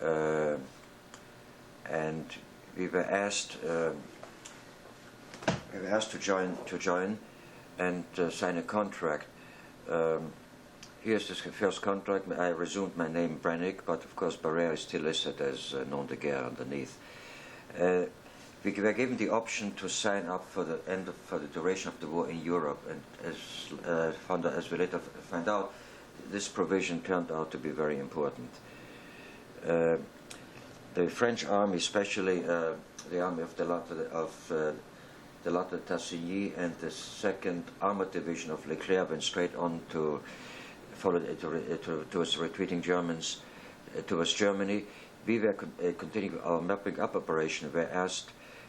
[SPEAKER 2] and we were asked to join and sign a contract. Here's the first contract. I resumed my name Brenig, but of course Barrère is still listed as nom de guerre underneath. We were given the option to sign up for the duration of the war in Europe, and as we later find out, this provision turned out to be very important. The French army, especially the army of the Lot de Tassigny and the 2nd Armored Division of Leclerc, went straight on to follow towards retreating Germans towards Germany. We were continuing our mapping up operation.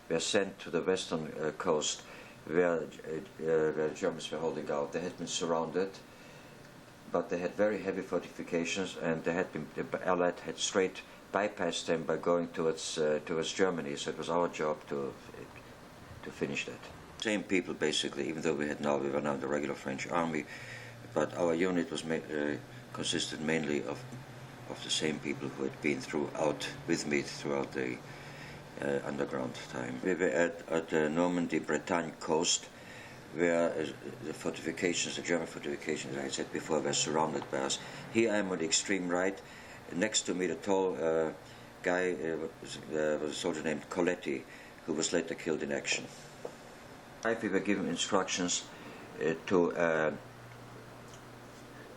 [SPEAKER 2] Were sent to the western coast, where the Germans were holding out. They had been surrounded, but they had very heavy fortifications, and the Allied had straight bypassed them by going towards Germany. So it was our job to finish that. Same people basically, even though we were now the regular French army, but our unit was consisted mainly of the same people who had been with me throughout the underground time. We were at the Normandy-Bretagne coast, where the fortifications, the German fortifications, as I said before, were surrounded by us. Here I am on the extreme right. Next to me, the tall guy was a soldier named Coletti, who was later killed in action. We were given instructions to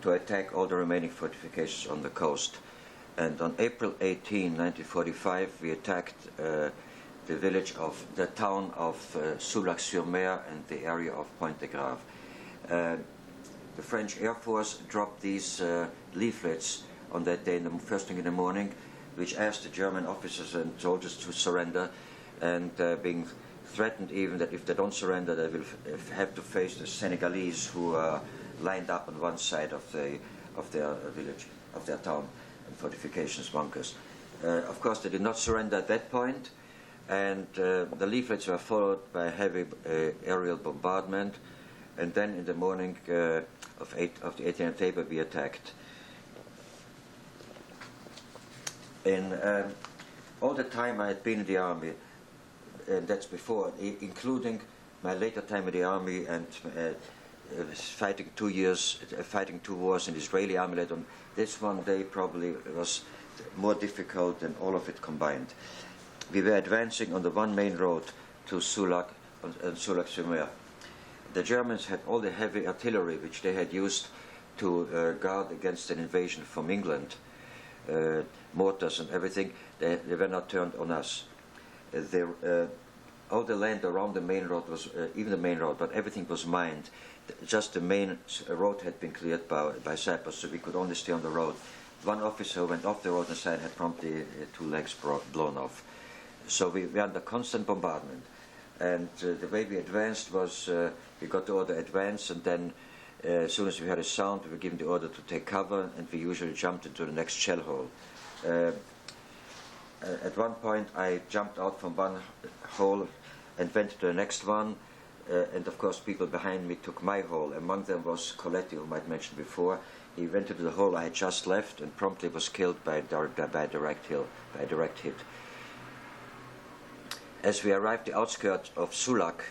[SPEAKER 2] attack all the remaining fortifications on the coast. And on April 18, 1945, we attacked the town of Soulac-sur-Mer and the area of Point de Grave. The French Air Force dropped these leaflets on that day, first thing in the morning, which asked the German officers and soldiers to surrender, and being threatened even that if they don't surrender, they will have to face the Senegalese who are lined up on one side of their village, of their town, and fortifications, bunkers. Of course, they did not surrender at that point, and the leaflets were followed by heavy aerial bombardment, and then in the morning of the 18th of April, we attacked. In all the time I had been in the army, and that's before, including my later time in the army and fighting 2 years, fighting 2 wars in the Israeli army later on, this one day probably was more difficult than all of it combined. We were advancing on the one main road to Soulac, Soulac-sur-Mer. the Germans had all the heavy artillery which they had used to guard against an invasion from England, mortars and everything. They were not turned on us. All the land around the main road was, even the main road, but everything was mined. Just the main road had been cleared by sappers, so we could only stay on the road. One officer went off the road and side had promptly 2 legs blown off. So we were under constant bombardment. And the way we advanced was, we got the order advance, and then as soon as we heard a sound, we were given the order to take cover, and we usually jumped into the next shell hole. At one point, I jumped out from one hole and went to the next one, and of course people behind me took my hole. Among them was Coletti, whom I'd mentioned before. He went into the hole I had just left and promptly was killed by a direct hit. As we arrived at the outskirts of Soulac,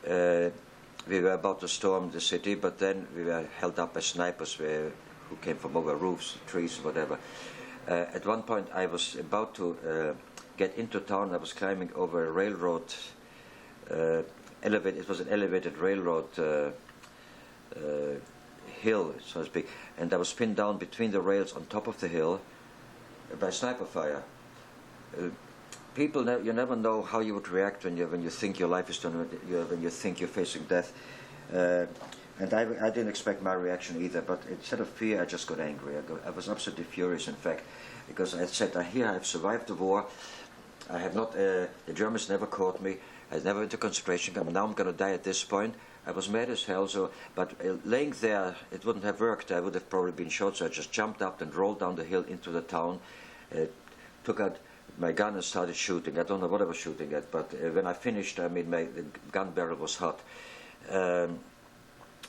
[SPEAKER 2] we were about to storm the city, but then we were held up by snipers who came from over roofs, trees, whatever. At one point I was about to get into town. I was climbing over a railroad, it was an elevated railroad hill, so to speak, and I was pinned down between the rails on top of the hill by sniper fire. People, you never know how you would react when you think your life is done, when you think you're facing death. And I didn't expect my reaction either, but instead of fear, I just got angry. I was absolutely furious, in fact, because I said, here I've survived the war. I have not, the Germans never caught me. I never went to concentration camp. Now I'm going to die at this point. I was mad as hell, but laying there, it wouldn't have worked. I would have probably been shot, so I just jumped up and rolled down the hill into the town, took out my gun and started shooting. I don't know what I was shooting at, but when I finished, I mean, the gun barrel was hot. And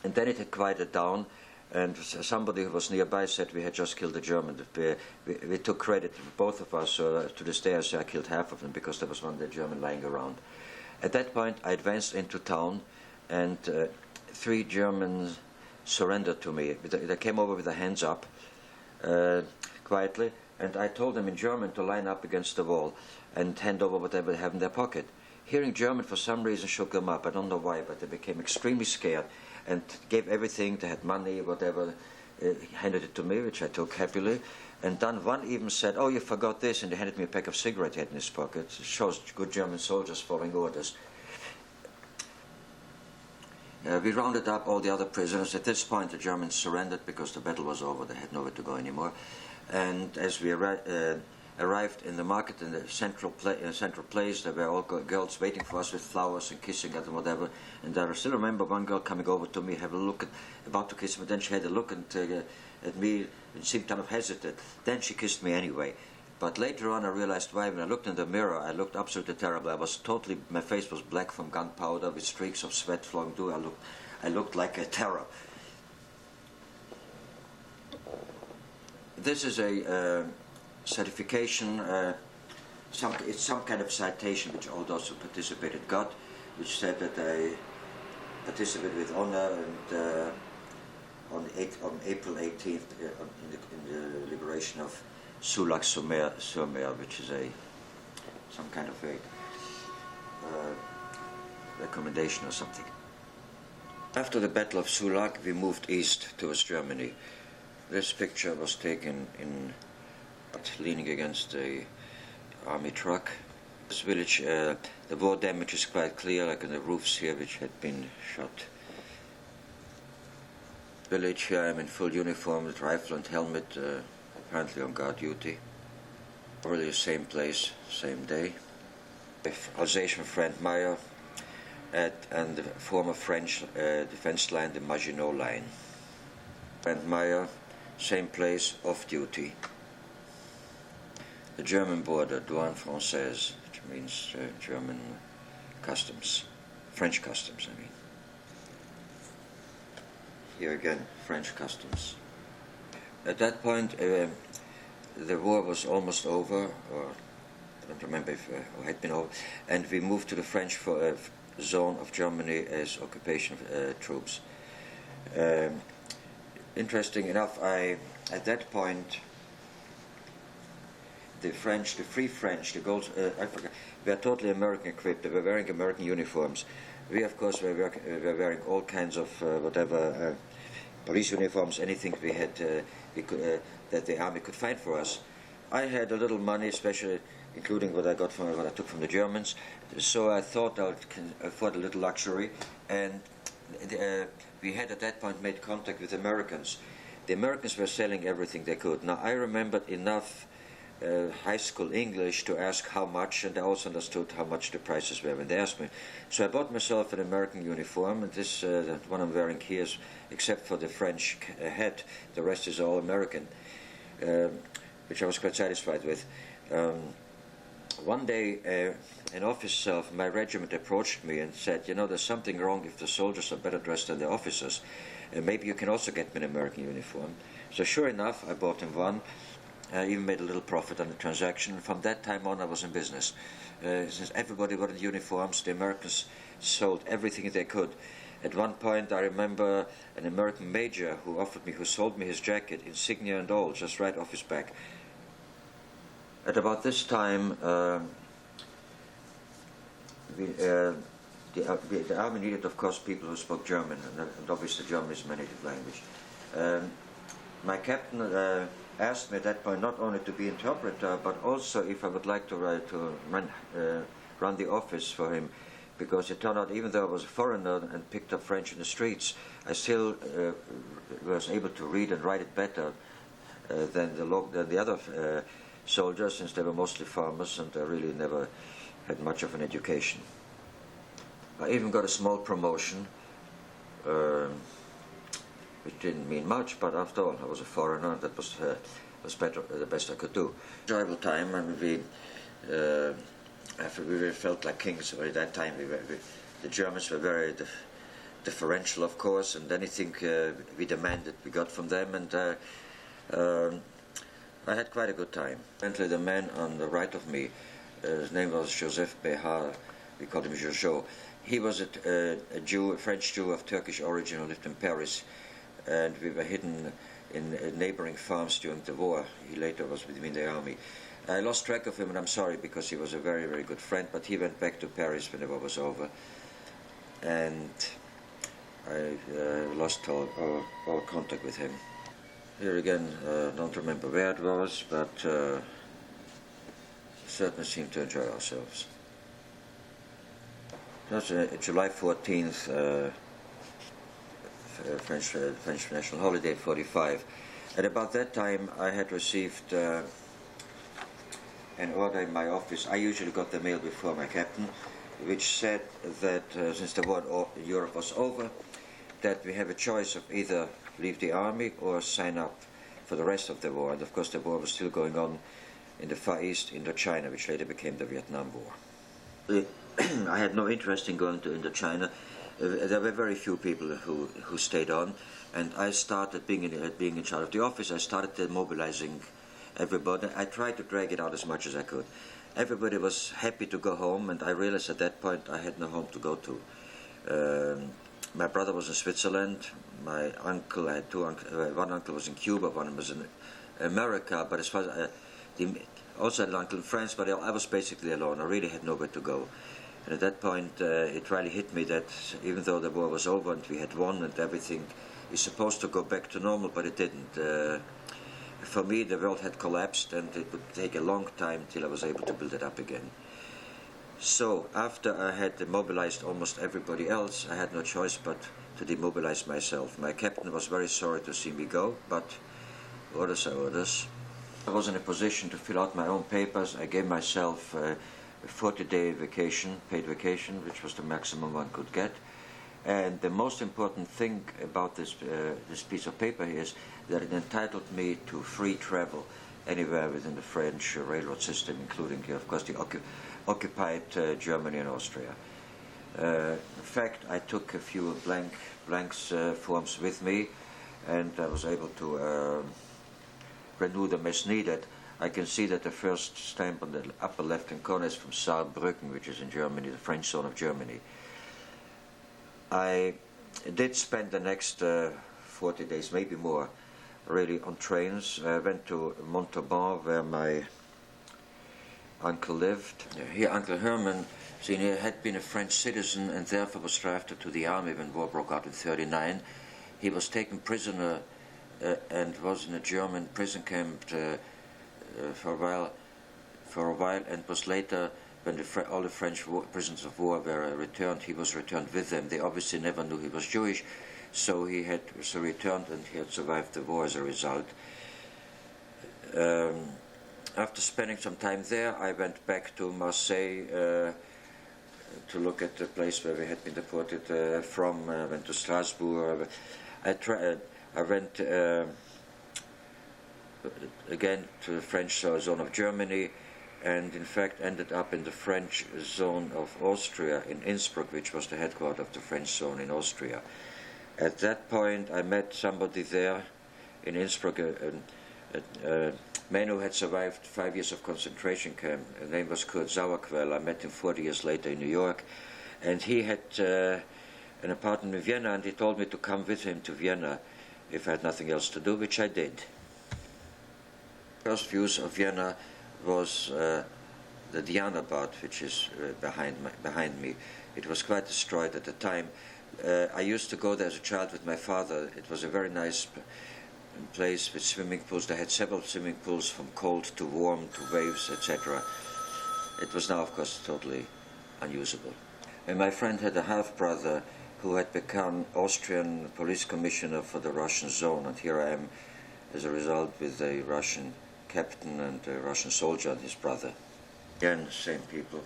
[SPEAKER 2] then it had quieted down, and somebody who was nearby said we had just killed a German. We took credit, both of us, so to this day I say I killed half of them because there was one dead German lying around. At that point I advanced into town, and 3 Germans surrendered to me. They came over with their hands up, quietly, and I told them in German to line up against the wall and hand over whatever they have in their pocket. Hearing German for some reason shook them up. I don't know why, but they became extremely scared and gave everything. They had money, whatever, handed it to me, which I took happily. And then one even said, "Oh, you forgot this," and he handed me a pack of cigarettes he had in his pocket. It shows good German soldiers following orders. We rounded up all the other prisoners. At this point, the Germans surrendered because the battle was over. They had nowhere to go anymore. And as we arrived in the market in the central place, there were all girls waiting for us with flowers and kissing us and whatever. And I still remember one girl coming over to me, have a look, about to kiss me. Then she had a look at me and seemed kind of hesitant. Then she kissed me anyway. But later on I realized why. When I looked in the mirror, I looked absolutely terrible. My face was black from gunpowder with streaks of sweat flowing through. I looked like a terror. This is a certification, it's some kind of citation which all those who participated got, which said that they participated with honor, and on April 18th in the liberation of Soulac-sur-Mer, which is some kind of a recommendation or something. After the Battle of Soulac, we moved east towards Germany. This picture was taken leaning against a army truck. This village, the war damage is quite clear, like in the roofs here, which had been shot. Village here, I'm in full uniform with rifle and helmet, apparently on guard duty. Probably the same place, same day. Alsatian friend Meyer and the former French defense line, the Maginot Line. Friend Meyer, same place, off duty. The German border, douane française, which means German customs, French customs, I mean. Here again, French customs. At that point, the war was almost over, or I don't remember if it had been over, and we moved to the French zone of Germany as occupation troops. Interesting enough, at that point, the Free French, the Gold, I forgot, they were totally American equipped. They were wearing American uniforms. We, of course, were wearing all kinds of whatever police uniforms, anything we had, that the army could find for us. I had a little money, especially including what I took from the Germans, so I thought I can afford a little luxury, and we had at that point made contact with Americans. The Americans were selling everything they could. Now, I remembered enough high school English to ask how much, and I also understood how much the prices were when they asked me. So I bought myself an American uniform, and this one I'm wearing here is, except for the French hat, the rest is all American, which I was quite satisfied with. One day, an officer of my regiment approached me and said, "You know, there's something wrong if the soldiers are better dressed than the officers. Maybe you can also get me an American uniform." So sure enough, I bought him one. I even made a little profit on the transaction. From that time on, I was in business. Since everybody wanted uniforms, the Americans sold everything they could. At one point, I remember an American major who sold me his jacket, insignia and all, just right off his back. At about this time, the army needed, of course, people who spoke German, and obviously German is my native language. My captain asked me at that point not only to be interpreter, but also if I would like to run the office for him, because it turned out, even though I was a foreigner and picked up French in the streets, I still was able to read and write it better than the other soldiers, since they were mostly farmers and I really never had much of an education. I even got a small promotion, which didn't mean much, but after all, I was a foreigner, and that was better, the best I could do. Enjoyable time, and we felt like kings. At that time, the Germans were very differential, of course, and anything we demanded, we got from them, and I had quite a good time. Eventually, the man on the right of me, his name was Joseph Behar, we called him Jojo. He was a French Jew of Turkish origin who lived in Paris, and we were hidden in neighboring farms during the war. He later was with me in the army. I lost track of him, and I'm sorry, because he was a very, very good friend, but he went back to Paris when the war was over, and I lost all contact with him. Here again, don't remember where it was, but certainly seemed to enjoy ourselves. That's July 14th, French national holiday, 45. At about that time, I had received an order in my office. I usually got the mail before my captain, which said that since the war in Europe was over, that we have a choice of either leave the army or sign up for the rest of the war. And of course, the war was still going on in the Far East, Indochina, which later became the Vietnam War. I had no interest in going to Indochina. There were very few people who stayed on, and I started being in charge of the office. I started mobilizing everybody. I tried to drag it out as much as I could. Everybody was happy to go home, and I realized at that point I had no home to go to. My brother was in Switzerland. My uncle, I had one uncle was in Cuba, one was in America, but as far as also had an uncle in France, but I was basically alone. I really had nowhere to go. And at that point, it really hit me that even though the war was over and we had won and everything is supposed to go back to normal, but it didn't. For me, the world had collapsed, and it would take a long time till I was able to build it up again. So, after I had demobilized almost everybody else, I had no choice but to demobilize myself. My captain was very sorry to see me go, but orders are orders. I was in a position to fill out my own papers. I gave myself a 40-day vacation, paid vacation, which was the maximum one could get. And the most important thing about this piece of paper is that it entitled me to free travel anywhere within the French railroad system, including, of course, the occupied Germany and Austria. In fact, I took a few blanks forms with me, and I was able to renew them as needed. I can see that the first stamp on the upper left-hand corner is from Saarbrücken, which is in Germany, the French zone of Germany. I did spend the next 40 days, maybe more, really on trains. I went to Montauban, where my uncle lived. Here Uncle Herman Senior had been a French citizen and therefore was drafted to the army when war broke out in 1939. He was taken prisoner and was in a German prison camp for a while, and was later, when all the French prisoners of war were returned, he was returned with them. They obviously never knew he was Jewish, so he had returned, and he had survived the war as a result. After spending some time there, I went back to Marseille to look at the place where we had been deported from. I went to Strasbourg. I went again to the French zone of Germany, and in fact ended up in the French zone of Austria, in Innsbruck, which was the headquarters of the French zone in Austria. At that point, I met somebody there in Innsbruck, a man who had survived 5 years of concentration camp. His name was Kurt Sauerquell. I met him 40 years later in New York, and he had an apartment in Vienna, and he told me to come with him to Vienna if I had nothing else to do, which I did. First views of Vienna was the Diana Bad, which is behind me. It was quite destroyed at the time. I used to go there as a child with my father. It was a very nice place with swimming pools. They had several swimming pools, from cold to warm to waves, etc. It was now, of course, totally unusable. And my friend had a half-brother who had become Austrian police commissioner for the Russian zone, and here I am, as a result, with a Russian captain and a Russian soldier and his brother. Again, same people.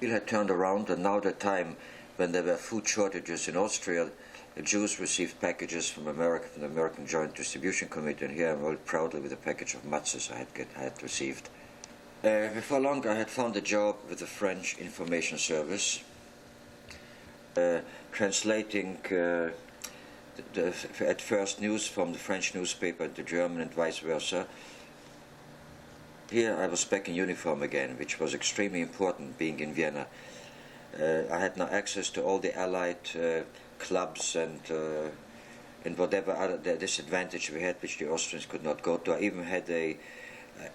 [SPEAKER 2] It had turned around, and now the time when there were food shortages in Austria, the Jews received packages from America, from the American Joint Distribution Committee, and here I'm very proudly with a package of matzahs I had received. Before long, I had found a job with the French Information Service, translating at first news from the French newspaper to German and vice versa. Here I was back in uniform again, which was extremely important, being in Vienna. I had now access to all the Allied clubs and whatever other disadvantage we had, which the Austrians could not go to. I even had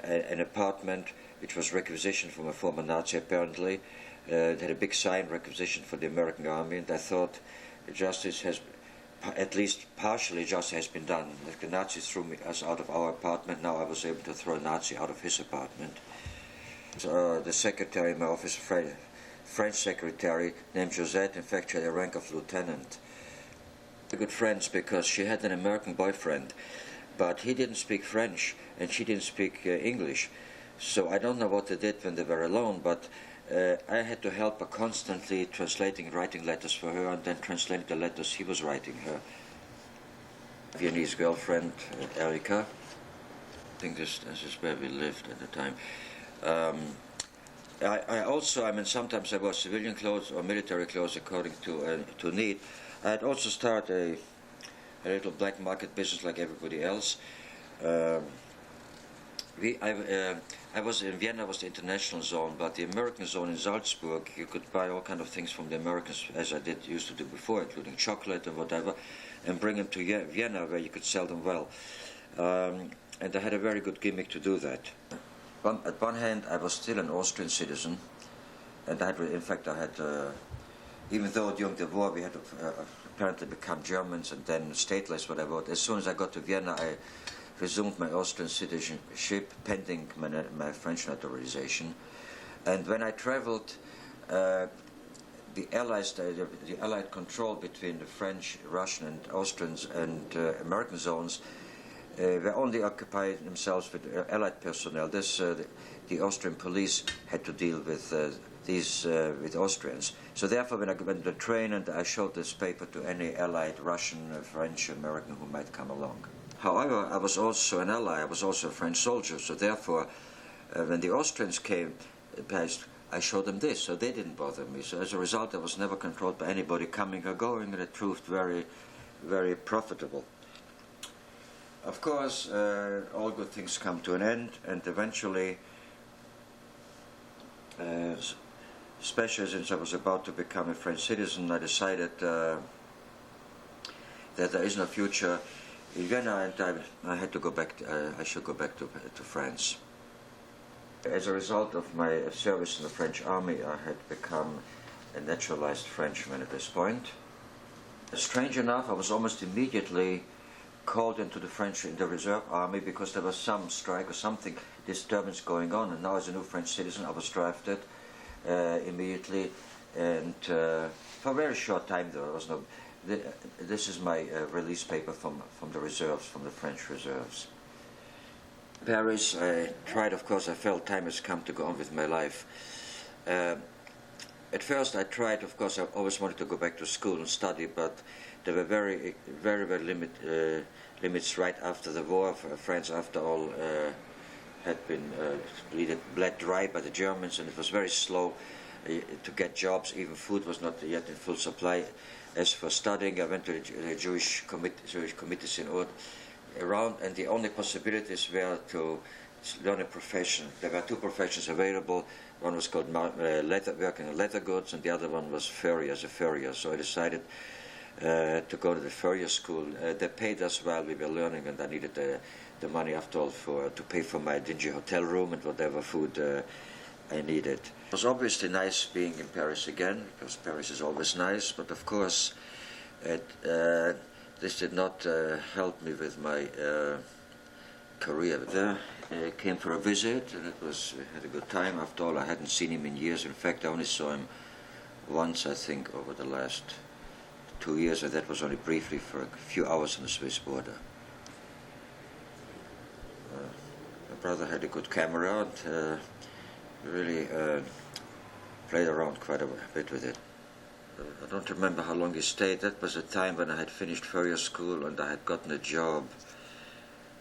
[SPEAKER 2] an apartment which was requisitioned from a former Nazi, apparently. It had a big sign, requisitioned for the American army, and I thought justice has, at least partially justice has been done. Like the Nazis threw us out of our apartment, now I was able to throw a Nazi out of his apartment. So, the secretary in my office, French secretary named Josette, in fact she had a rank of lieutenant. We're good friends because she had an American boyfriend, but he didn't speak French and she didn't speak English. So I don't know what they did when they were alone, but I had to help her constantly translating and writing letters for her, and then translating the letters he was writing her. Viennese girlfriend, Erika. I think this is where we lived at the time. I mean, sometimes I wore civilian clothes or military clothes according to need. I had also started a little black market business like everybody else. I was in Vienna, was the international zone, but the American zone in Salzburg, you could buy all kind of things from the Americans, as I used to do before, including chocolate and whatever, and bring them to Vienna, where you could sell them well. And I had a very good gimmick to do that. At one hand, I was still an Austrian citizen, and in fact, even though during the war we had apparently become Germans and then stateless, whatever, as soon as I got to Vienna, I resumed my Austrian citizenship pending my French naturalization. And when I traveled, the Allied control between the French, Russian, and Austrians and American zones were only occupying themselves with Allied personnel. The Austrian police had to deal with with Austrians. So therefore, when I went to the train and I showed this paper to any Allied, Russian, French, American who might come along. However, I was also an ally, I was also a French soldier, so therefore, when the Austrians came past, I showed them this, so they didn't bother me. So as a result, I was never controlled by anybody coming or going, and it proved very, very profitable. Of course, all good things come to an end, and eventually, especially since I was about to become a French citizen, I decided that there is no future in Vienna, and I had to go back. I should go back to France. As a result of my service in the French army, I had become a naturalized Frenchman at this point. Strange enough, I was almost immediately called into the reserve army because there was some strike or something disturbance going on, and now as a new French citizen I was drafted immediately, and for a very short time there was no. This is my release paper from the reserves, from the French reserves. Paris, I tried, of course, I felt time has come to go on with my life. At first I tried, of course, I always wanted to go back to school and study, but there were very limits right after the war. France, after all, had been bled dry by the Germans, and it was very slow to get jobs. Even food was not yet in full supply. As for studying, I went to the Jewish committees in around, and the only possibilities were to learn a profession. There were two professions available. One was called working on leather goods, and the other one was furrier, as a furrier. So I decided to go to the furrier school. They paid us while we were learning, and I needed the money after all to pay for my dingy hotel room and whatever food I needed. It was obviously nice being in Paris again, because Paris is always nice, but of course this did not help me with my career. I came for a visit, and had a good time. After all, I hadn't seen him in years. In fact, I only saw him once, I think, over the last 2 years, and that was only briefly for a few hours on the Swiss border. My brother had a good camera, and really played around quite a bit with it. I don't remember how long he stayed. That was a time when I had finished furrier school and I had gotten a job.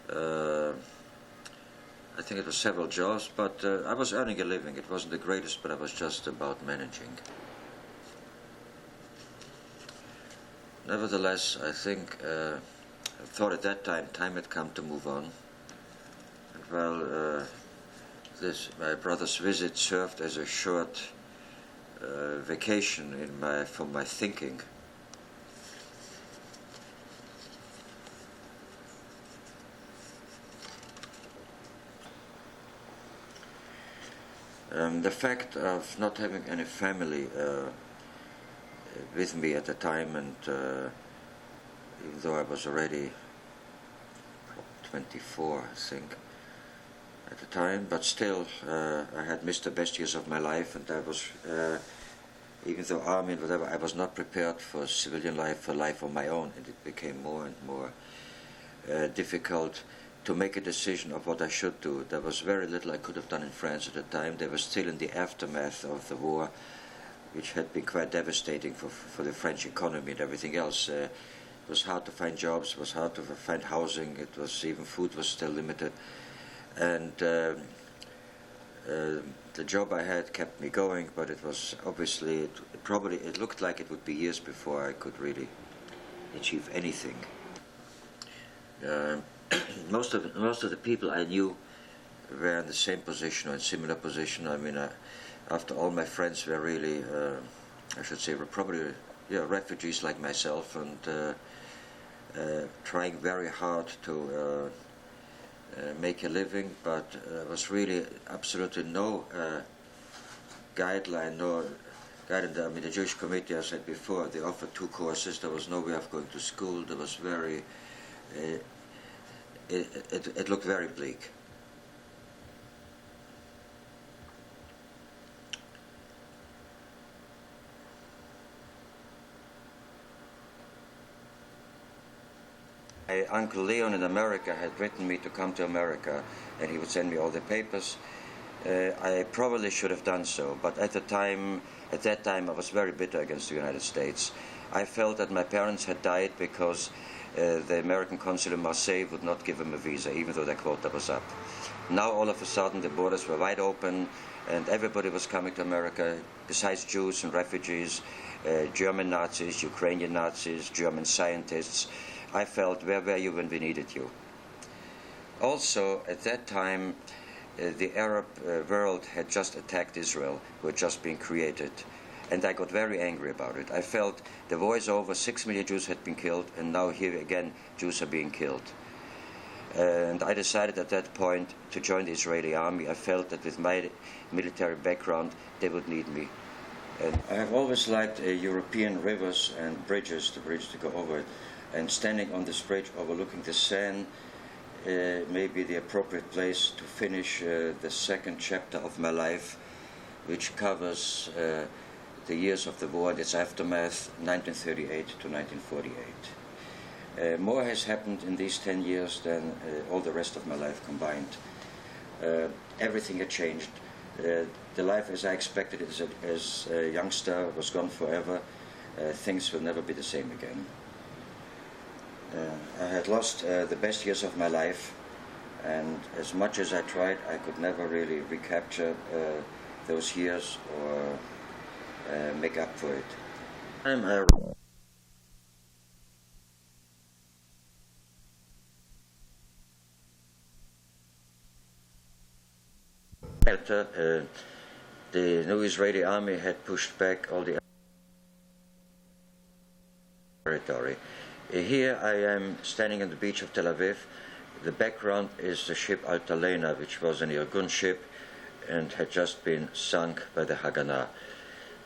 [SPEAKER 2] I think it was several jobs, but I was earning a living. It wasn't the greatest, but I was just about managing. Nevertheless, I think I thought at that time had come to move on. And well, my brother's visit served as a short vacation from my thinking. The fact of not having any family with me at the time, and even though I was already 24, I think, at the time, but still I had missed the best years of my life, and I was, even though army and whatever, I was not prepared for civilian life, for life on my own, and it became more and more difficult to make a decision of what I should do. There was very little I could have done in France at the time. They were still in the aftermath of the war, which had been quite devastating for the French economy and everything else. It was hard to find jobs, it was hard to find housing, even food was still limited. And the job I had kept me going, but it was obviously, it looked like it would be years before I could really achieve anything. Most of the people I knew were in the same position or in similar position. I mean, after all, my friends were really, I should say, were probably refugees like myself, and trying very hard to make a living, but there was really absolutely no guideline, I mean, the Jewish committee, I said before, they offered 2 courses. There was no way of going to school. There was very, it looked very bleak. My Uncle Leon in America had written me to come to America, and he would send me all the papers. I probably should have done so, but at that time I was very bitter against the United States. I felt that my parents had died because the American consul in Marseille would not give them a visa, even though their quota was up. Now all of a sudden the borders were wide open, and everybody was coming to America, besides Jews and refugees, German Nazis, Ukrainian Nazis, German scientists. I felt, where were you when we needed you? Also, at that time, the Arab world had just attacked Israel, who had just been created. And I got very angry about it. I felt the war is over, 6 million Jews had been killed, and now here again Jews are being killed. And I decided at that point to join the Israeli army. I felt that with my military background they would need me. And I have always liked European rivers and bridges, the bridge to go over it. And standing on this bridge overlooking the Seine may be the appropriate place to finish the second chapter of my life, which covers the years of the war and its aftermath, 1938 to 1948. More has happened in these 10 years than all the rest of my life combined. Everything had changed. The life as I expected it as a youngster was gone forever. Things will never be the same again. I had lost the best years of my life, and as much as I tried, I could never really recapture those years or make up for it. The new Israeli army had pushed back all the territory. Here I am standing on the beach of Tel Aviv. The background is the ship Altalena, which was an Irgun ship and had just been sunk by the Haganah.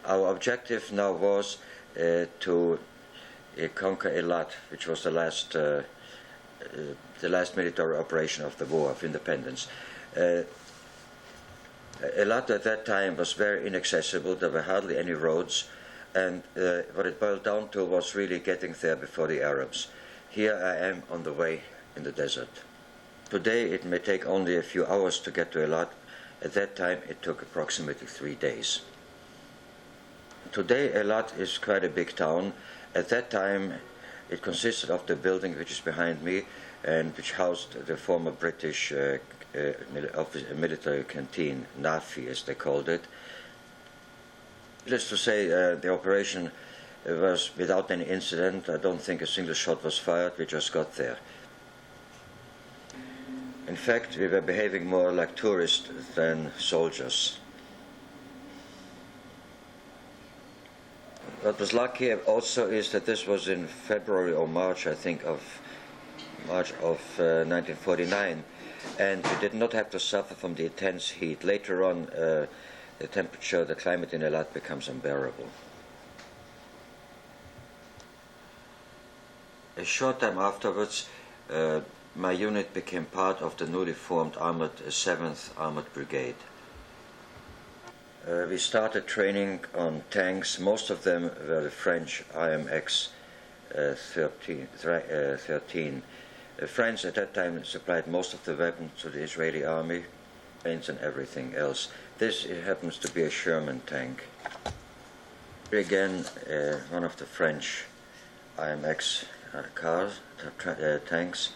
[SPEAKER 2] Our objective now was to conquer Eilat, which was the last military operation of the War of Independence. Eilat at that time was very inaccessible. There were hardly any roads, and what it boiled down to was really getting there before the Arabs. Here I am on the way in the desert. Today it may take only a few hours to get to Eilat. At that time it took approximately 3 days. Today Eilat is quite a big town. At that time it consisted of the building which is behind me and which housed the former British military canteen, NAFI as they called it. Just to say, the operation was without any incident. I don't think a single shot was fired. We just got there. In fact, we were behaving more like tourists than soldiers. What was lucky also is that this was in February or March, I think, of 1949, and we did not have to suffer from the intense heat. Later on, the temperature, the climate in Eilat becomes unbearable. A short time afterwards, my unit became part of the newly formed 7th Armored Brigade. We started training on tanks. Most of them were the French IMX 13. France at that time supplied most of the weapons to the Israeli army, planes and everything else. This happens to be a Sherman tank. Again, one of the French IMX tanks.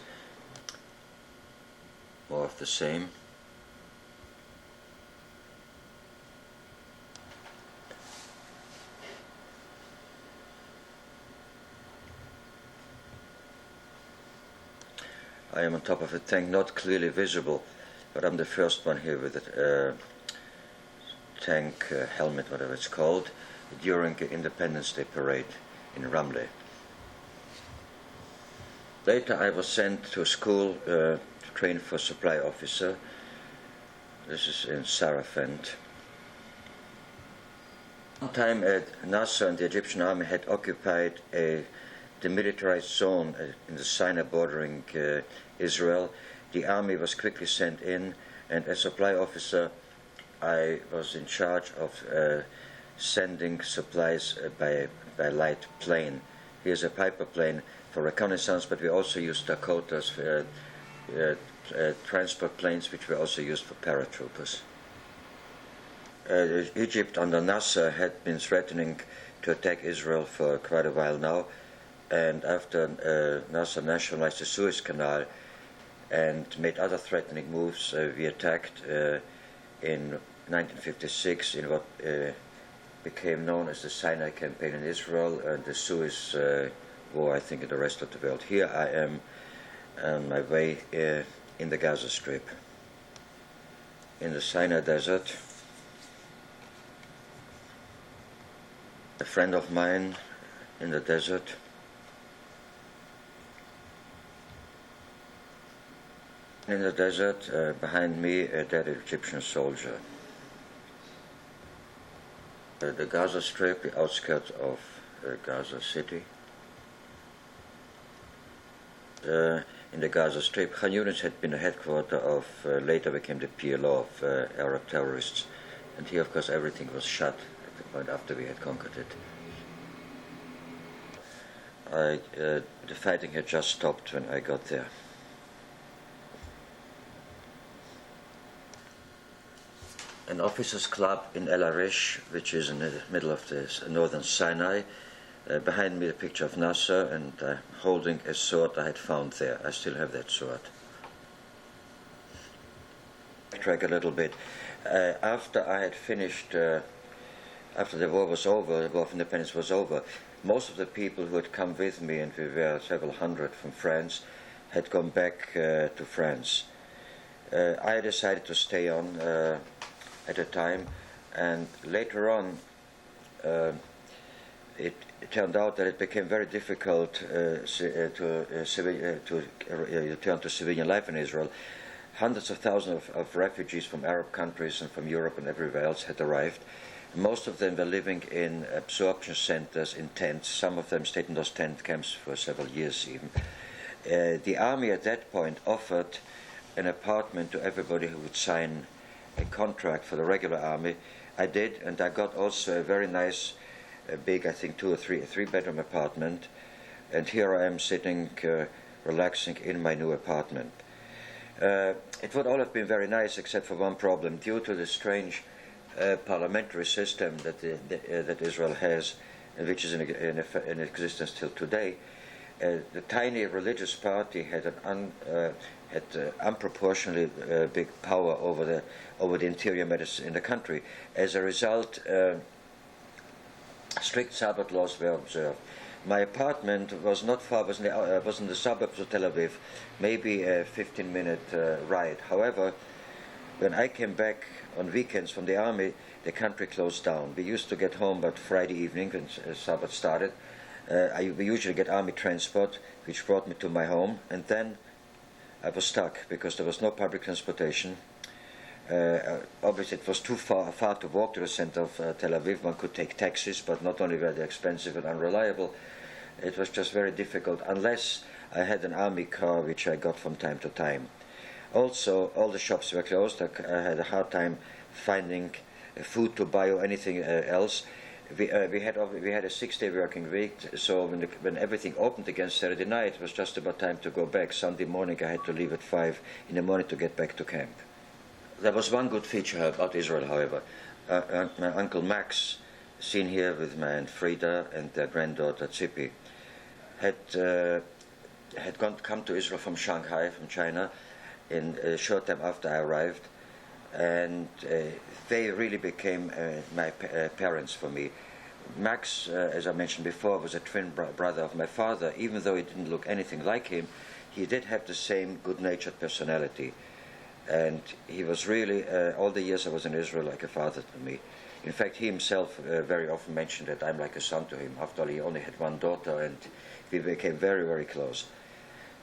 [SPEAKER 2] More of the same. I am on top of a tank, not clearly visible, but I'm the first one here with a tank helmet, whatever it's called, during the Independence Day parade in Ramleh. Later I was sent to school to train for supply officer. This is in Sarafend. One time Nasser and the Egyptian army had occupied a demilitarized zone in the Sinai bordering Israel. The army was quickly sent in, and as supply officer I was in charge of sending supplies by light plane. Here's a Piper plane for reconnaissance, but we also used Dakotas for transport planes, which were also used for paratroopers. Egypt under Nasser had been threatening to attack Israel for quite a while now, and after Nasser nationalized the Suez Canal and made other threatening moves, we attacked in 1956 in what became known as the Sinai Campaign in Israel and the Suez War, I think, in the rest of the world. Here I am on my way in the Gaza Strip, in the Sinai Desert. A friend of mine in the desert. In the desert, behind me, a dead Egyptian soldier. The Gaza Strip, the outskirts of Gaza City. In the Gaza Strip, Khan Yunis had been the headquarters of, later became the PLO of Arab terrorists. And here, of course, everything was shut at the point after we had conquered it. The fighting had just stopped when I got there. An officers' club in El Arish, which is in the middle of the northern Sinai. Behind me, the picture of Nasser, and holding a sword I had found there. I still have that sword. Track a little bit. After I had finished, after the war was over, the War of Independence was over, most of the people who had come with me, and we were several hundred from France, had gone back to France. I decided to stay on at a time, and later on it turned out that it became very difficult to return to civilian life in Israel. Hundreds of thousands of refugees from Arab countries and from Europe and everywhere else had arrived. Most of them were living in absorption centers in tents. Some of them stayed in those tent camps for several years even. The army at that point offered an apartment to everybody who would sign a contract for the regular army. I did, and I got also a very nice, big, I think a three-bedroom apartment. And here I am sitting, relaxing in my new apartment. It would all have been very nice, except for one problem. Due to the strange parliamentary system that Israel has, and which is in existence till today, the tiny religious party had an unproportionately big power over the interior matters in the country. As a result, strict Sabbath laws were observed. My apartment was not far, was in the suburbs of Tel Aviv, maybe a 15-minute ride. However, when I came back on weekends from the army, the country closed down. We used to get home about Friday evening when Sabbath started. We usually get army transport, which brought me to my home, and then I was stuck because there was no public transportation. Obviously, it was too far to walk to the center of Tel Aviv. One could take taxis, but not only were they expensive and unreliable, it was just very difficult, unless I had an army car, which I got from time to time. Also, all the shops were closed. I had a hard time finding food to buy or anything else. We had a 6-day working week, so when everything opened again Saturday night, it was just about time to go back. Sunday morning I had to leave at 5 in the morning to get back to camp. There was one good feature about Israel, however. My uncle Max, seen here with my aunt Frida and their granddaughter Tzipi, had come to Israel from Shanghai, from China, in a short time after I arrived, and they really became my parents for me. Max, as I mentioned before, was a twin brother of my father. Even though he didn't look anything like him, he did have the same good-natured personality. And he was really, all the years I was in Israel, like a father to me. In fact, he himself very often mentioned that I'm like a son to him. After all, he only had one daughter, and we became very, very close.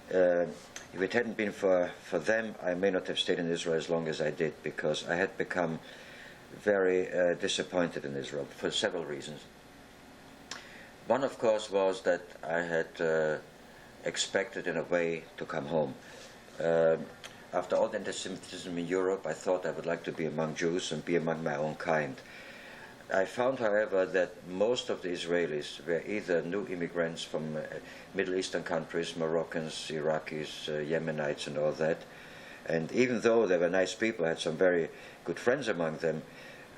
[SPEAKER 2] If it hadn't been for them, I may not have stayed in Israel as long as I did, because I had become very disappointed in Israel for several reasons. One, of course, was that I had expected, in a way, to come home. After all the anti-Semitism in Europe, I thought I would like to be among Jews and be among my own kind. I found, however, that most of the Israelis were either new immigrants from Middle Eastern countries, Moroccans, Iraqis, Yemenites and all that. And even though they were nice people, I had some very good friends among them,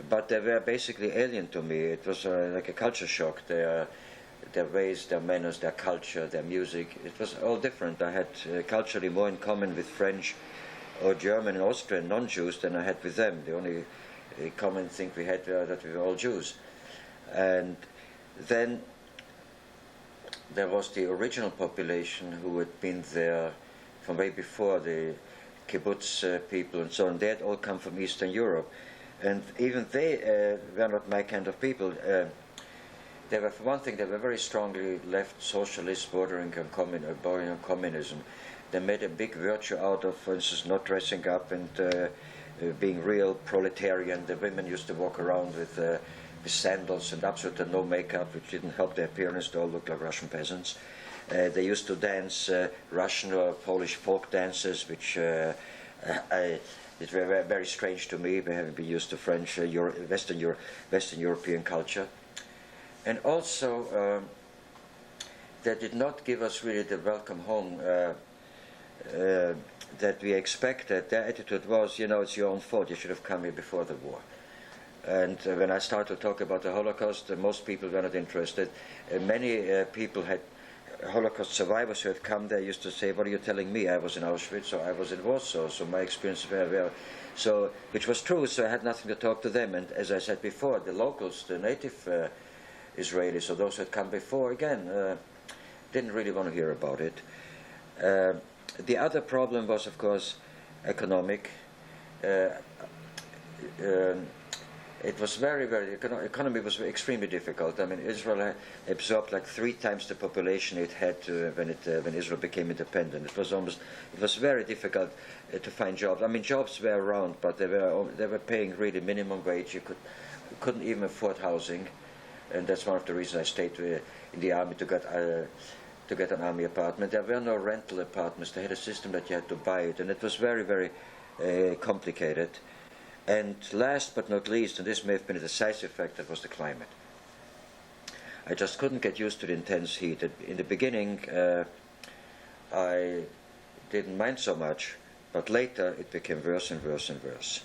[SPEAKER 2] but they were basically alien to me. It was like a culture shock. Their ways, their manners, their culture, their music, it was all different. I had culturally more in common with French or German and Austrian non-Jews than I had with them. The only common thing we had that we were all Jews. And then there was the original population who had been there from way before, the kibbutz people and so on. They had all come from Eastern Europe. And even they were not my kind of people. They were, for one thing, they were very strongly left socialist, bordering on communism. They made a big virtue out of, for instance, not dressing up and being real proletarian. The women used to walk around with sandals and absolutely no makeup, which didn't help their appearance. They all looked like Russian peasants. They used to dance Russian or Polish folk dances, which it were very strange to me, having been used to French, Western European culture. And also, they did not give us really the welcome home that we expected. Their attitude was, you know, it's your own fault, you should have come here before the war. And when I started to talk about the Holocaust, most people were not interested. Many people had Holocaust survivors who had come there used to say, what are you telling me? I was in Auschwitz, or I was in Warsaw, so my experience were so, which was true, so I had nothing to talk to them. And as I said before, the locals, the native Israelis, or those who had come before, again, didn't really want to hear about it. The other problem was, of course, economic. It was economy was extremely difficult. I mean, Israel absorbed like 3 times the population it had when Israel became independent. It was very difficult to find jobs. I mean, jobs were around, but they were paying really minimum wage. You couldn't even afford housing, and that's one of the reasons I stayed in the army to get an army apartment. There were no rental apartments. They had a system that you had to buy it, and it was very, very complicated. And last but not least, and this may have been a decisive factor, was the climate. I just couldn't get used to the intense heat. In the beginning, I didn't mind so much, but later it became worse and worse and worse.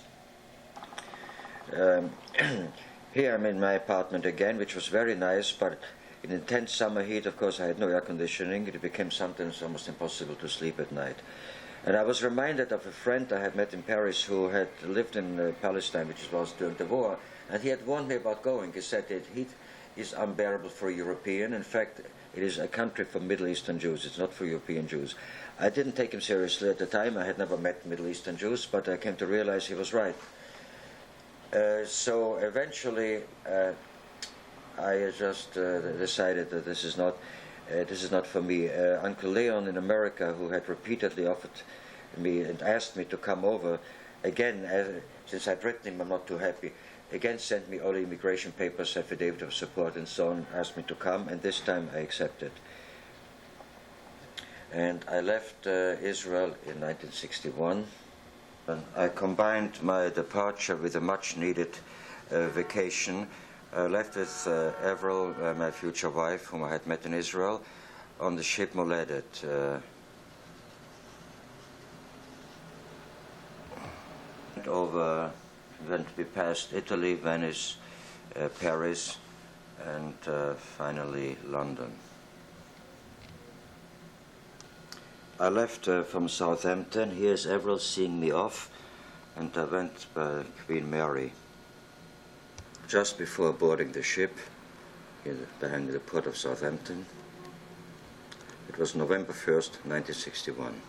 [SPEAKER 2] Here I'm in my apartment again, which was very nice, but in intense summer heat, of course, I had no air conditioning. It became sometimes almost impossible to sleep at night. And I was reminded of a friend I had met in Paris who had lived in Palestine, which was during the war, and he had warned me about going. He said that heat is unbearable for a European. In fact, it is a country for Middle Eastern Jews. It's not for European Jews. I didn't take him seriously at the time. I had never met Middle Eastern Jews, but I came to realize he was right. So eventually, I just decided that this is not for me. Uncle Leon in America, who had repeatedly offered me and asked me to come over, again, since I'd written him, I'm not too happy, again sent me all the immigration papers, affidavit of support and so on, asked me to come, and this time I accepted. And I left Israel in 1961. And I combined my departure with a much-needed vacation. I left with Avril, my future wife, whom I had met in Israel, on the ship Moledet. We passed Italy, Venice, Paris, and finally London. I left from Southampton. Here's Avril seeing me off, and I went by Queen Mary. Just before boarding the ship, behind the port of Southampton. It was November 1st, 1961.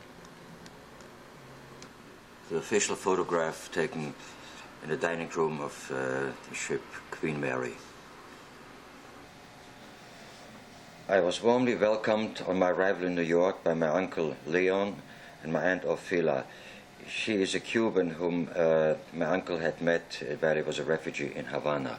[SPEAKER 2] The official photograph taken in the dining room of the ship Queen Mary. I was warmly welcomed on my arrival in New York by my uncle Leon and my aunt Ophelia. She is a Cuban whom my uncle had met while he was a refugee in Havana.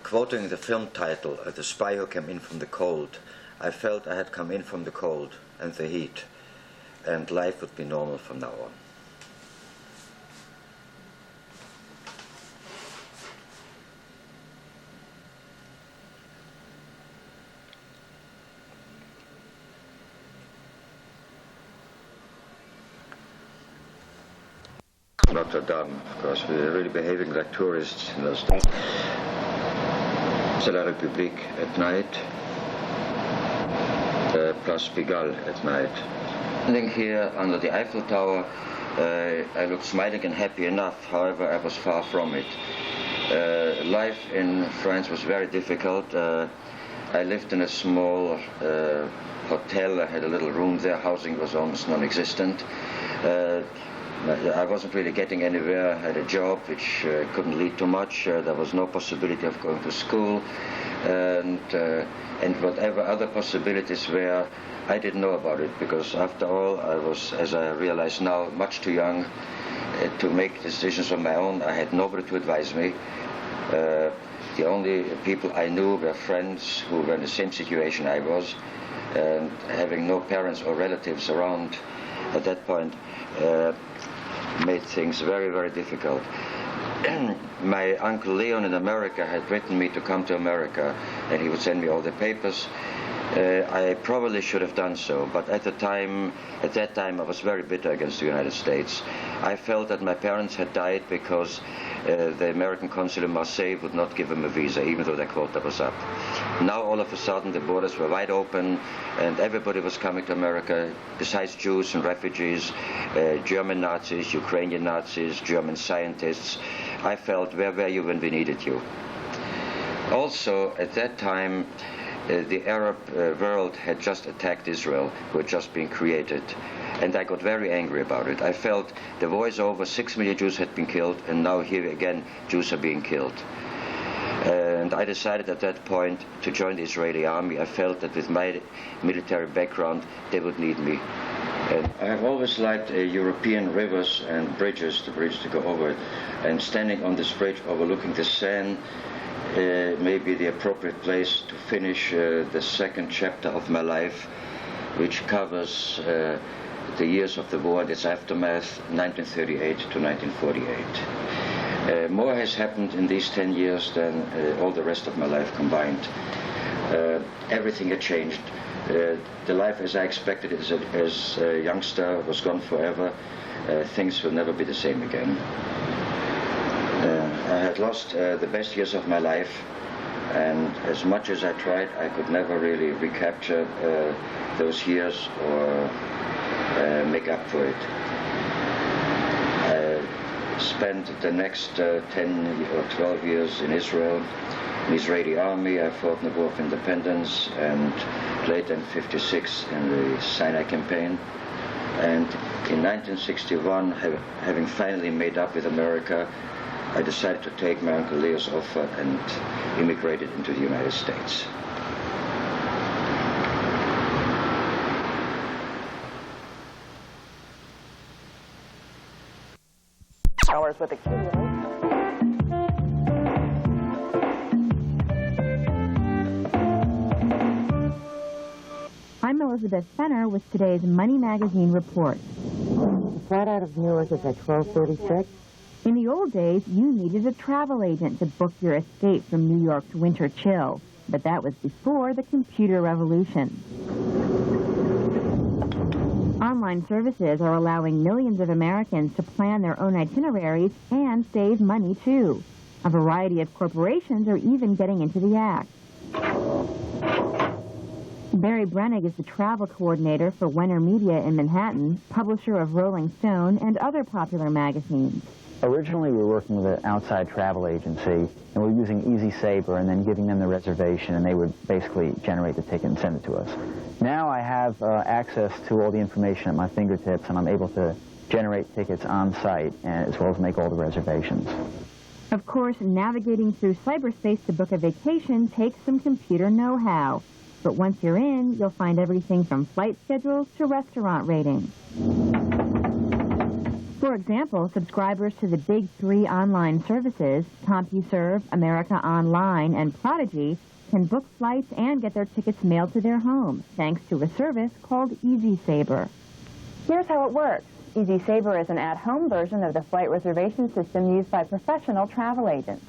[SPEAKER 2] Quoting the film title, The Spy Who Came In From the Cold, I felt I had come in from the cold and the heat, and life would be normal from now on. Notre Dame, of course, we were really behaving like tourists in those days. C'est la République at night, Place Pigalle at night. Standing here under the Eiffel Tower, I looked smiling and happy enough, however, I was far from it. Life in France was very difficult. I lived in a small hotel. I had a little room there. Housing was almost non-existent. I wasn't really getting anywhere. I had a job which couldn't lead to much. There was no possibility of going to school, and whatever other possibilities were, I didn't know about it, because after all, I was, as I realize now, much too young to make decisions on my own. I had nobody to advise me. The only people I knew were friends who were in the same situation I was, and having no parents or relatives around at that point made things very, very difficult. My Uncle Leon in America had written me to come to America, and he would send me all the papers. I probably should have done so, but at that time I was very bitter against the United States. I felt that my parents had died because the American consul in Marseille would not give them a visa, even though their quota was up. Now all of a sudden the borders were wide open and everybody was coming to America, besides Jews and refugees, German Nazis, Ukrainian Nazis, German scientists. I felt, where were you when we needed you? Also, at that time, the Arab world had just attacked Israel, who had just been created, and I got very angry about it. I felt the war is over, 6 million Jews had been killed, and now here again Jews are being killed. And I decided at that point to join the Israeli army. I felt that with my military background they would need me. And I have always liked European rivers and bridges, the bridge to go over it, and standing on this bridge overlooking the Seine may be the appropriate place to finish the second chapter of my life, which covers the years of the war and its aftermath, 1938 to 1948. More has happened in these 10 years than all the rest of my life combined. Everything had changed. The life as I expected it as a youngster was gone forever. Things will never be the same again. I had lost the best years of my life, and as much as I tried, I could never really recapture those years or make up for it. I spent the next 10 or 12 years in Israel, in the Israeli army. I fought in the War of Independence, and later in '56 in the Sinai Campaign. And in 1961, having finally made up with America, I decided to take my Uncle Leo's offer and immigrated into the United States.
[SPEAKER 3] With a I'm Elizabeth Fenner with today's Money Magazine report.
[SPEAKER 4] The flight out of New York is at 12:36.
[SPEAKER 3] In the old days, you needed a travel agent to book your escape from New York's winter chill. But that was before the computer revolution. Online services are allowing millions of Americans to plan their own itineraries and save money, too. A variety of corporations are even getting into the act. Barry Brenig is the travel coordinator for Wenner Media in Manhattan, publisher of Rolling Stone and other popular magazines.
[SPEAKER 4] Originally, we were working with an outside travel agency, and we were using Easy Sabre and then giving them the reservation, and they would basically generate the ticket and send it to us. Now I have access to all the information at my fingertips, and I'm able to generate tickets on site, as well as make all the reservations.
[SPEAKER 3] Of course, navigating through cyberspace to book a vacation takes some computer know-how. But once you're in, you'll find everything from flight schedules to restaurant ratings. For example, subscribers to the big three online services, CompuServe, America Online, and Prodigy, can book flights and get their tickets mailed to their homes, thanks to a service called Easy Sabre. Here's how it works. Easy Sabre is an at-home version of the flight reservation system used by professional travel agents.